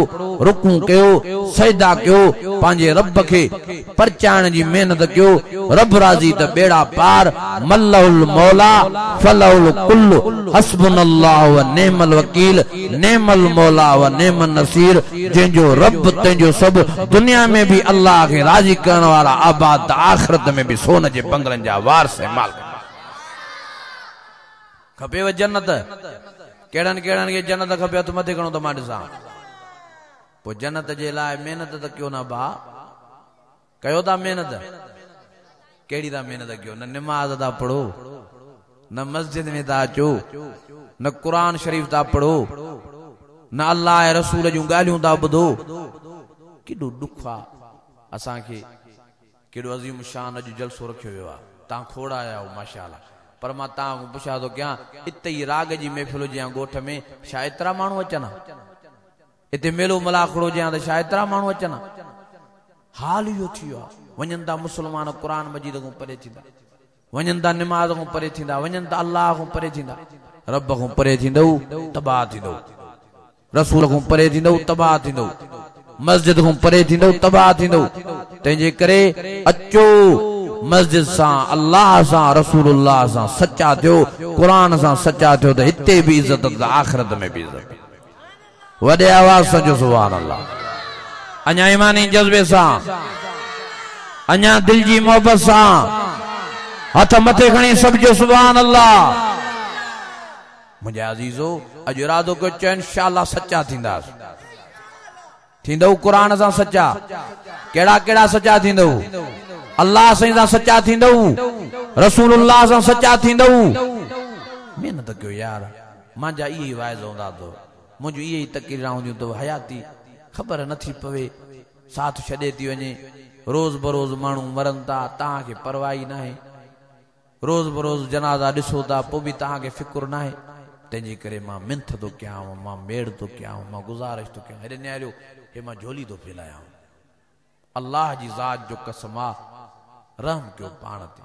रुकू कयो सजदा कयो पांजे रब के परचाण जी मेहनत कयो रब राजी त बेड़ा पार मल्लहुल मौला फलहुल कुल्लु हस्बुनल्लाहु व निअमल वकील निअमल मौला व निअमन नसीर जेंजो रब तेंजो सब दुनिया में भी अल्लाह के राजी करण वाला आबाद आखिरत में भी सोन जे बंगलन जा वारस माल खपेव जन्नत केड़न केड़न के जन्नत खपे तो मथे खणो तो मां ॾिसां पो जन्नत जे लाइ मेहनत त कयो ना भा कयो था मेहनत केड़ी था मेहनत कयो न नमाज था पढ़ो न मस्जिद में था अचो न कुरान शरीफ था पढ़ो न अल्लाह रसूल जूं ॻाल्हियूं था ॿुधो केॾो ॾुख आहे असांखे केॾो अज़ीम शान अॼु जलसो रखियो वियो आहे तव्हां खोड़ा आया आहियो माशाअल्लाह पर मां तव्हां पुछा थो कयां इते ई राग जी महफ़िल हुजे ॻोठ में छा एतिरा माण्हू अचनि इते मेलो मलाखड़ो हुजे त छा एतिरा माण्हू अचनि हाल इहो थी वियो आहे वञनि था मुस्लमान क़ुरान मजीद खां परे थींदा वञनि था निमाज़ खां परे थींदा वञनि था अल्लाह खां परे थींदा रब खां परे थींदव तबाह थींदव रसूल खां परे थींदव तबाह थींदव मस्जिद खां परे थींदव तबाह थींदव तंहिंजे करे अचो मस्जिद सां अल्लाह सां रसूलुल्लाह सां सच्चा थियो कुरान सां सच्चा थियो त हिते भी इज्जत त आखिरत में भी इज्जत वडे आवाज सां जो सुभान अल्लाह अञा ईमानी जज्बे सां अञा दिल जी मोहब्बत सां हथ मथे खणी सब जो सुभान अल्लाह मुझे अजीजो अज इरादो को चो इंशाअल्लाह सच्चा थींदास थींदव कुरान सां सच्चा केड़ा केड़ा सच्चा थींदव अल्लाह सां सच्चा थींदव रसूलुल्लाह सां सच्चा थींदव मेहनत कयो यार मांजा इहे वाइज हूंदा तो मुझे इहे तकरीरां हूंदियूं तो हयाती खबर नथी पवे साथ छॾे थी वञे रोज बरोज माण्हू मरनि था तव्हांखे परवाही न आहे रोज बरोज जनाज़ा ॾिसो था पोइ बि तव्हांखे फिकुर न आहे तंहिंजे करे मां मिंथ थो कयां मां मेड़ थो कयां मां गुज़ारिश थो कयां हेॾे न्यारियो हे मां झोली थो फैलायां अल्लाह जी ज़ात जो कसम आहे रहम कयो पाण ते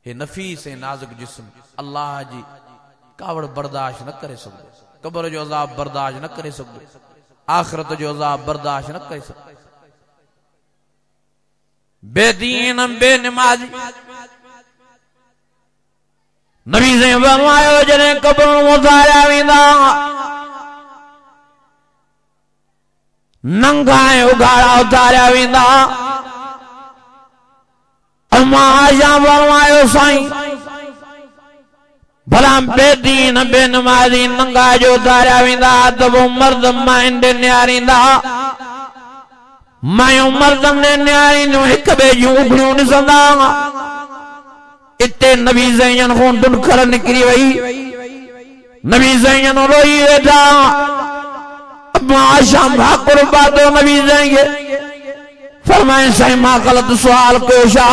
हे नफीस ऐं नाज़ुक जिस्म अल्लाह जी कावड़ बर्दाश्त न करे सघंदो कब्र जो अज़ाब बर्दाश्त न करे सघंदो आखिरत जो अज़ाब बर्दाश्त न करे सघंदो बेदीन बेनमाज़ी नबी से फरमायो जॾहिं कब्र उतारिया वेंदा नंगा ऐं उघाड़ा उतारिया वेंदा अम्मा आयशा फरमायो साईं भला बेदीन बेनमाज़ी नंगा जो उतारिया वेंदा त पोइ मर्द मायुनि ॾे निहारींदा मायूं मर्दनि ॾे निहारींदियूं हिक ॿिए जूं उघड़ियूं ॾिसंदा इते नबी ज़ैन को दुनखर निकरी वही नबी ज़ैन रोई वेठा आशा भाकुर बातो नबी ज़ैन फरमाए साईं मां गलत सवाल कयो छा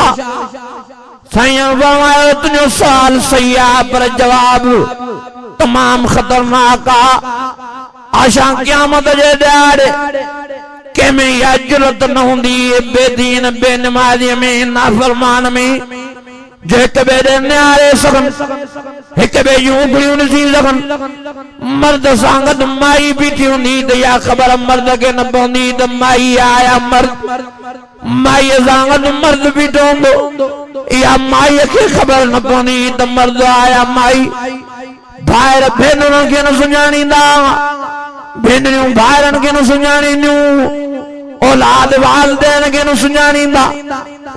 साईं फरमायो तुंहिंजो सवाल सही आहे पर जवाब तमाम खतरनाक आहे आशा क़यामत जे ॾियारे कंहिंमें इहा जुरत न हूंदी बेदीन बेनमाज़ीअ में नाफ़रमान में जो एक बेरे न्यारे सगन एक बे यूं उंगलियों ॾिसी सगन मर्द सां गॾु माई बीठी हूंदी त इहा ख़बर मर्द खे न पवंदी त माई आया मर्द माई सां गॾु मर्द बीठो हूंदो इहा माई खे ख़बर न पवंदी त मर्द आया माई भाइर भेनरुनि खे न सुञाणींदा भेनरियूं भाइरनि खे न सुञाणींदियूं औलाद वालदेन के न सुञाणींदा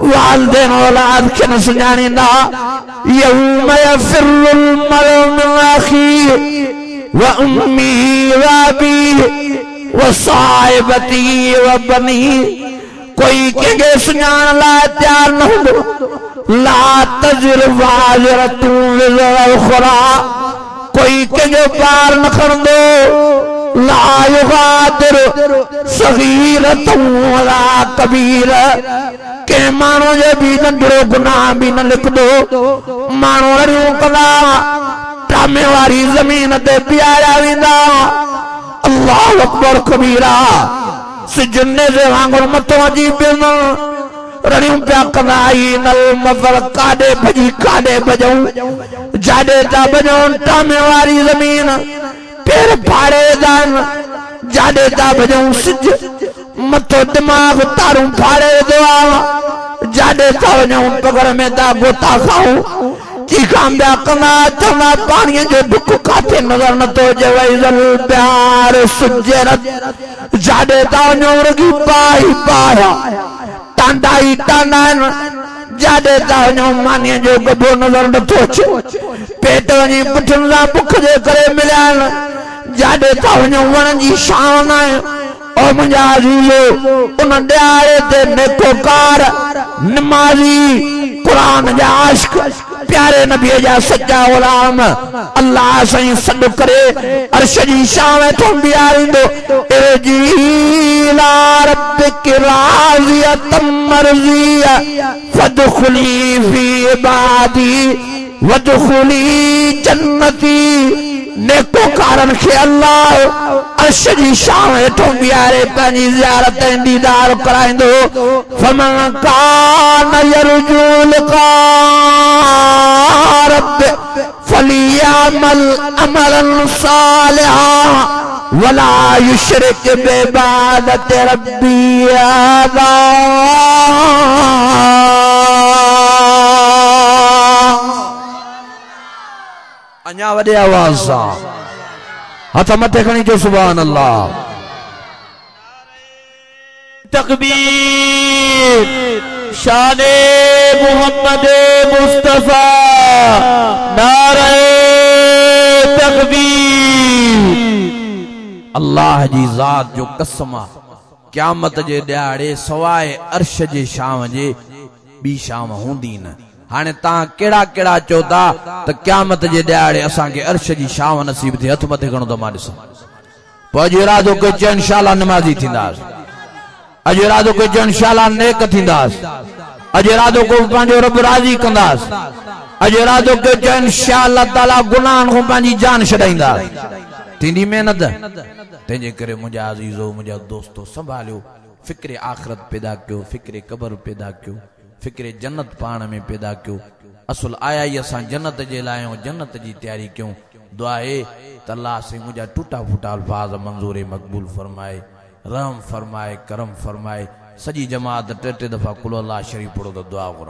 वालदेन औलाद के न सुञाणींदा यौम यफिरुल मरउ मिन अखीहि व उम्मिहि व अबीहि व साहिबतिहि व बनीहि कोई कंहिंखे सुञाण लाइ तयार न हूंदो ला तज़िर वाज़िरतुन विज़रा उख़रा कोई कंहिंजो पार न खणंदो ला युगादिर सगीरतुन वला कबीरा के माण्हू जो भी नंढड़ो गुनाह भी न लिखदो माण्हू अड़ियूं कंदा टामे वारी ज़मीन ते बीहारिया वेंदा अल्लाहु अकबर कबीरा सिजने जे वांगुरु मथो अची बीहंदा रड़ियों पिया कंदा नल मफर काडे भजी काडे बजऊं जाडे ता बजऊं टामे वारी ज़मीन पैर फाड़े दान जाडे ता बजऊं सिज मथो दिमाग तारूं फाड़े दुआ जाडे ता वजऊं पगड़ में ता गोता खाऊं चीखां पिया कंदा चवंदा पाणीअ जो ढुक काथे नज़र नथो अचे वई ज़ल प्यार सुजरत जाडे ता वजऊं रुगी पाई पाया टांडा ही टांडा जाडे ता वजऊं मानीअ जो गबो नज़र नथो अचे पेट वञी पुठियुनि सां बुख जे करे मिलिया जाडे ता वजऊं वणनि जी शान आहे ओ मुंहिंजा अज़ीज़ो उन ॾियारे ते नेकोकार नमाज़ी कुरान जा आशिक़ प्यारे नबीअ जा सच्चा ग़ुलाम अल्लाह साईं सॾु करे अर्श जी छांव हेठों बीहारींदो इरजी इला रब्बिकी राज़ियतम मर्ज़िया फदख़ुली फी इबादी वदख़ुली जन्नती नेकोकारन के अल्लाह अर्श जी शान हेठों बीहारे पंहिंजी ज़ियारत ऐं दीदार कराईंदो फमन कान यरजू लिक़ा रब्बिह फलियअमल अमलन सालिहा वला युशरिक बिइबादति रब्बिही अहदा अन्या वडे आवाज सां हथ मथे खणी जो सुभान अल्लाह तकबीर शाने मोहम्मद मुस्तफा नारे तकबीर अल्लाह जी जात जो कसम क़यामत जे ॾियारे सवाए अर्श जे शाम जे बी शाम हूंदी न हाने ता केड़ा केड़ा चोदा त क़यामत जे ॾियारे असां के अर्श जी शाम नसीब थे हथ मथे खणो त मां ॾिसां पोइ अॼु इरादो कयो चए इंशाअल्लाह नमाज़ी थींदासीं अॼु इरादो कयो चए इंशाअल्लाह नेक थींदासीं अॼु इरादो को पंहिंजो रब राज़ी कंदासीं अॼु इरादो कयो चए इंशाअल्लाह ताला गुनाहनि खां पंहिंजी जान छॾाईंदासीं थींदी महिनत तंहिंजे करे मुंहिंजा अज़ीज़ो मुंहिंजा दोस्तो संभालियो फ़िक्र आख़िरत पैदा कयो फ़िक्र क़ब्र पैदा कयो फ़िक्र जन्नत पाण में पैदा कयो असुल आया ही असां जन्नत जे लाइ जन्नत जी तैयारी कयूं दुआ है त अल्लाह से मुंहिंजा टूटा फूटा अल्फाज मंज़ूर मक़बूल फरमाए रहम फरमाए करम फरमाए सजी जमात टे टे दफ़ा कुल अल्लाह शरीफ पढ़ो त दुआ करो।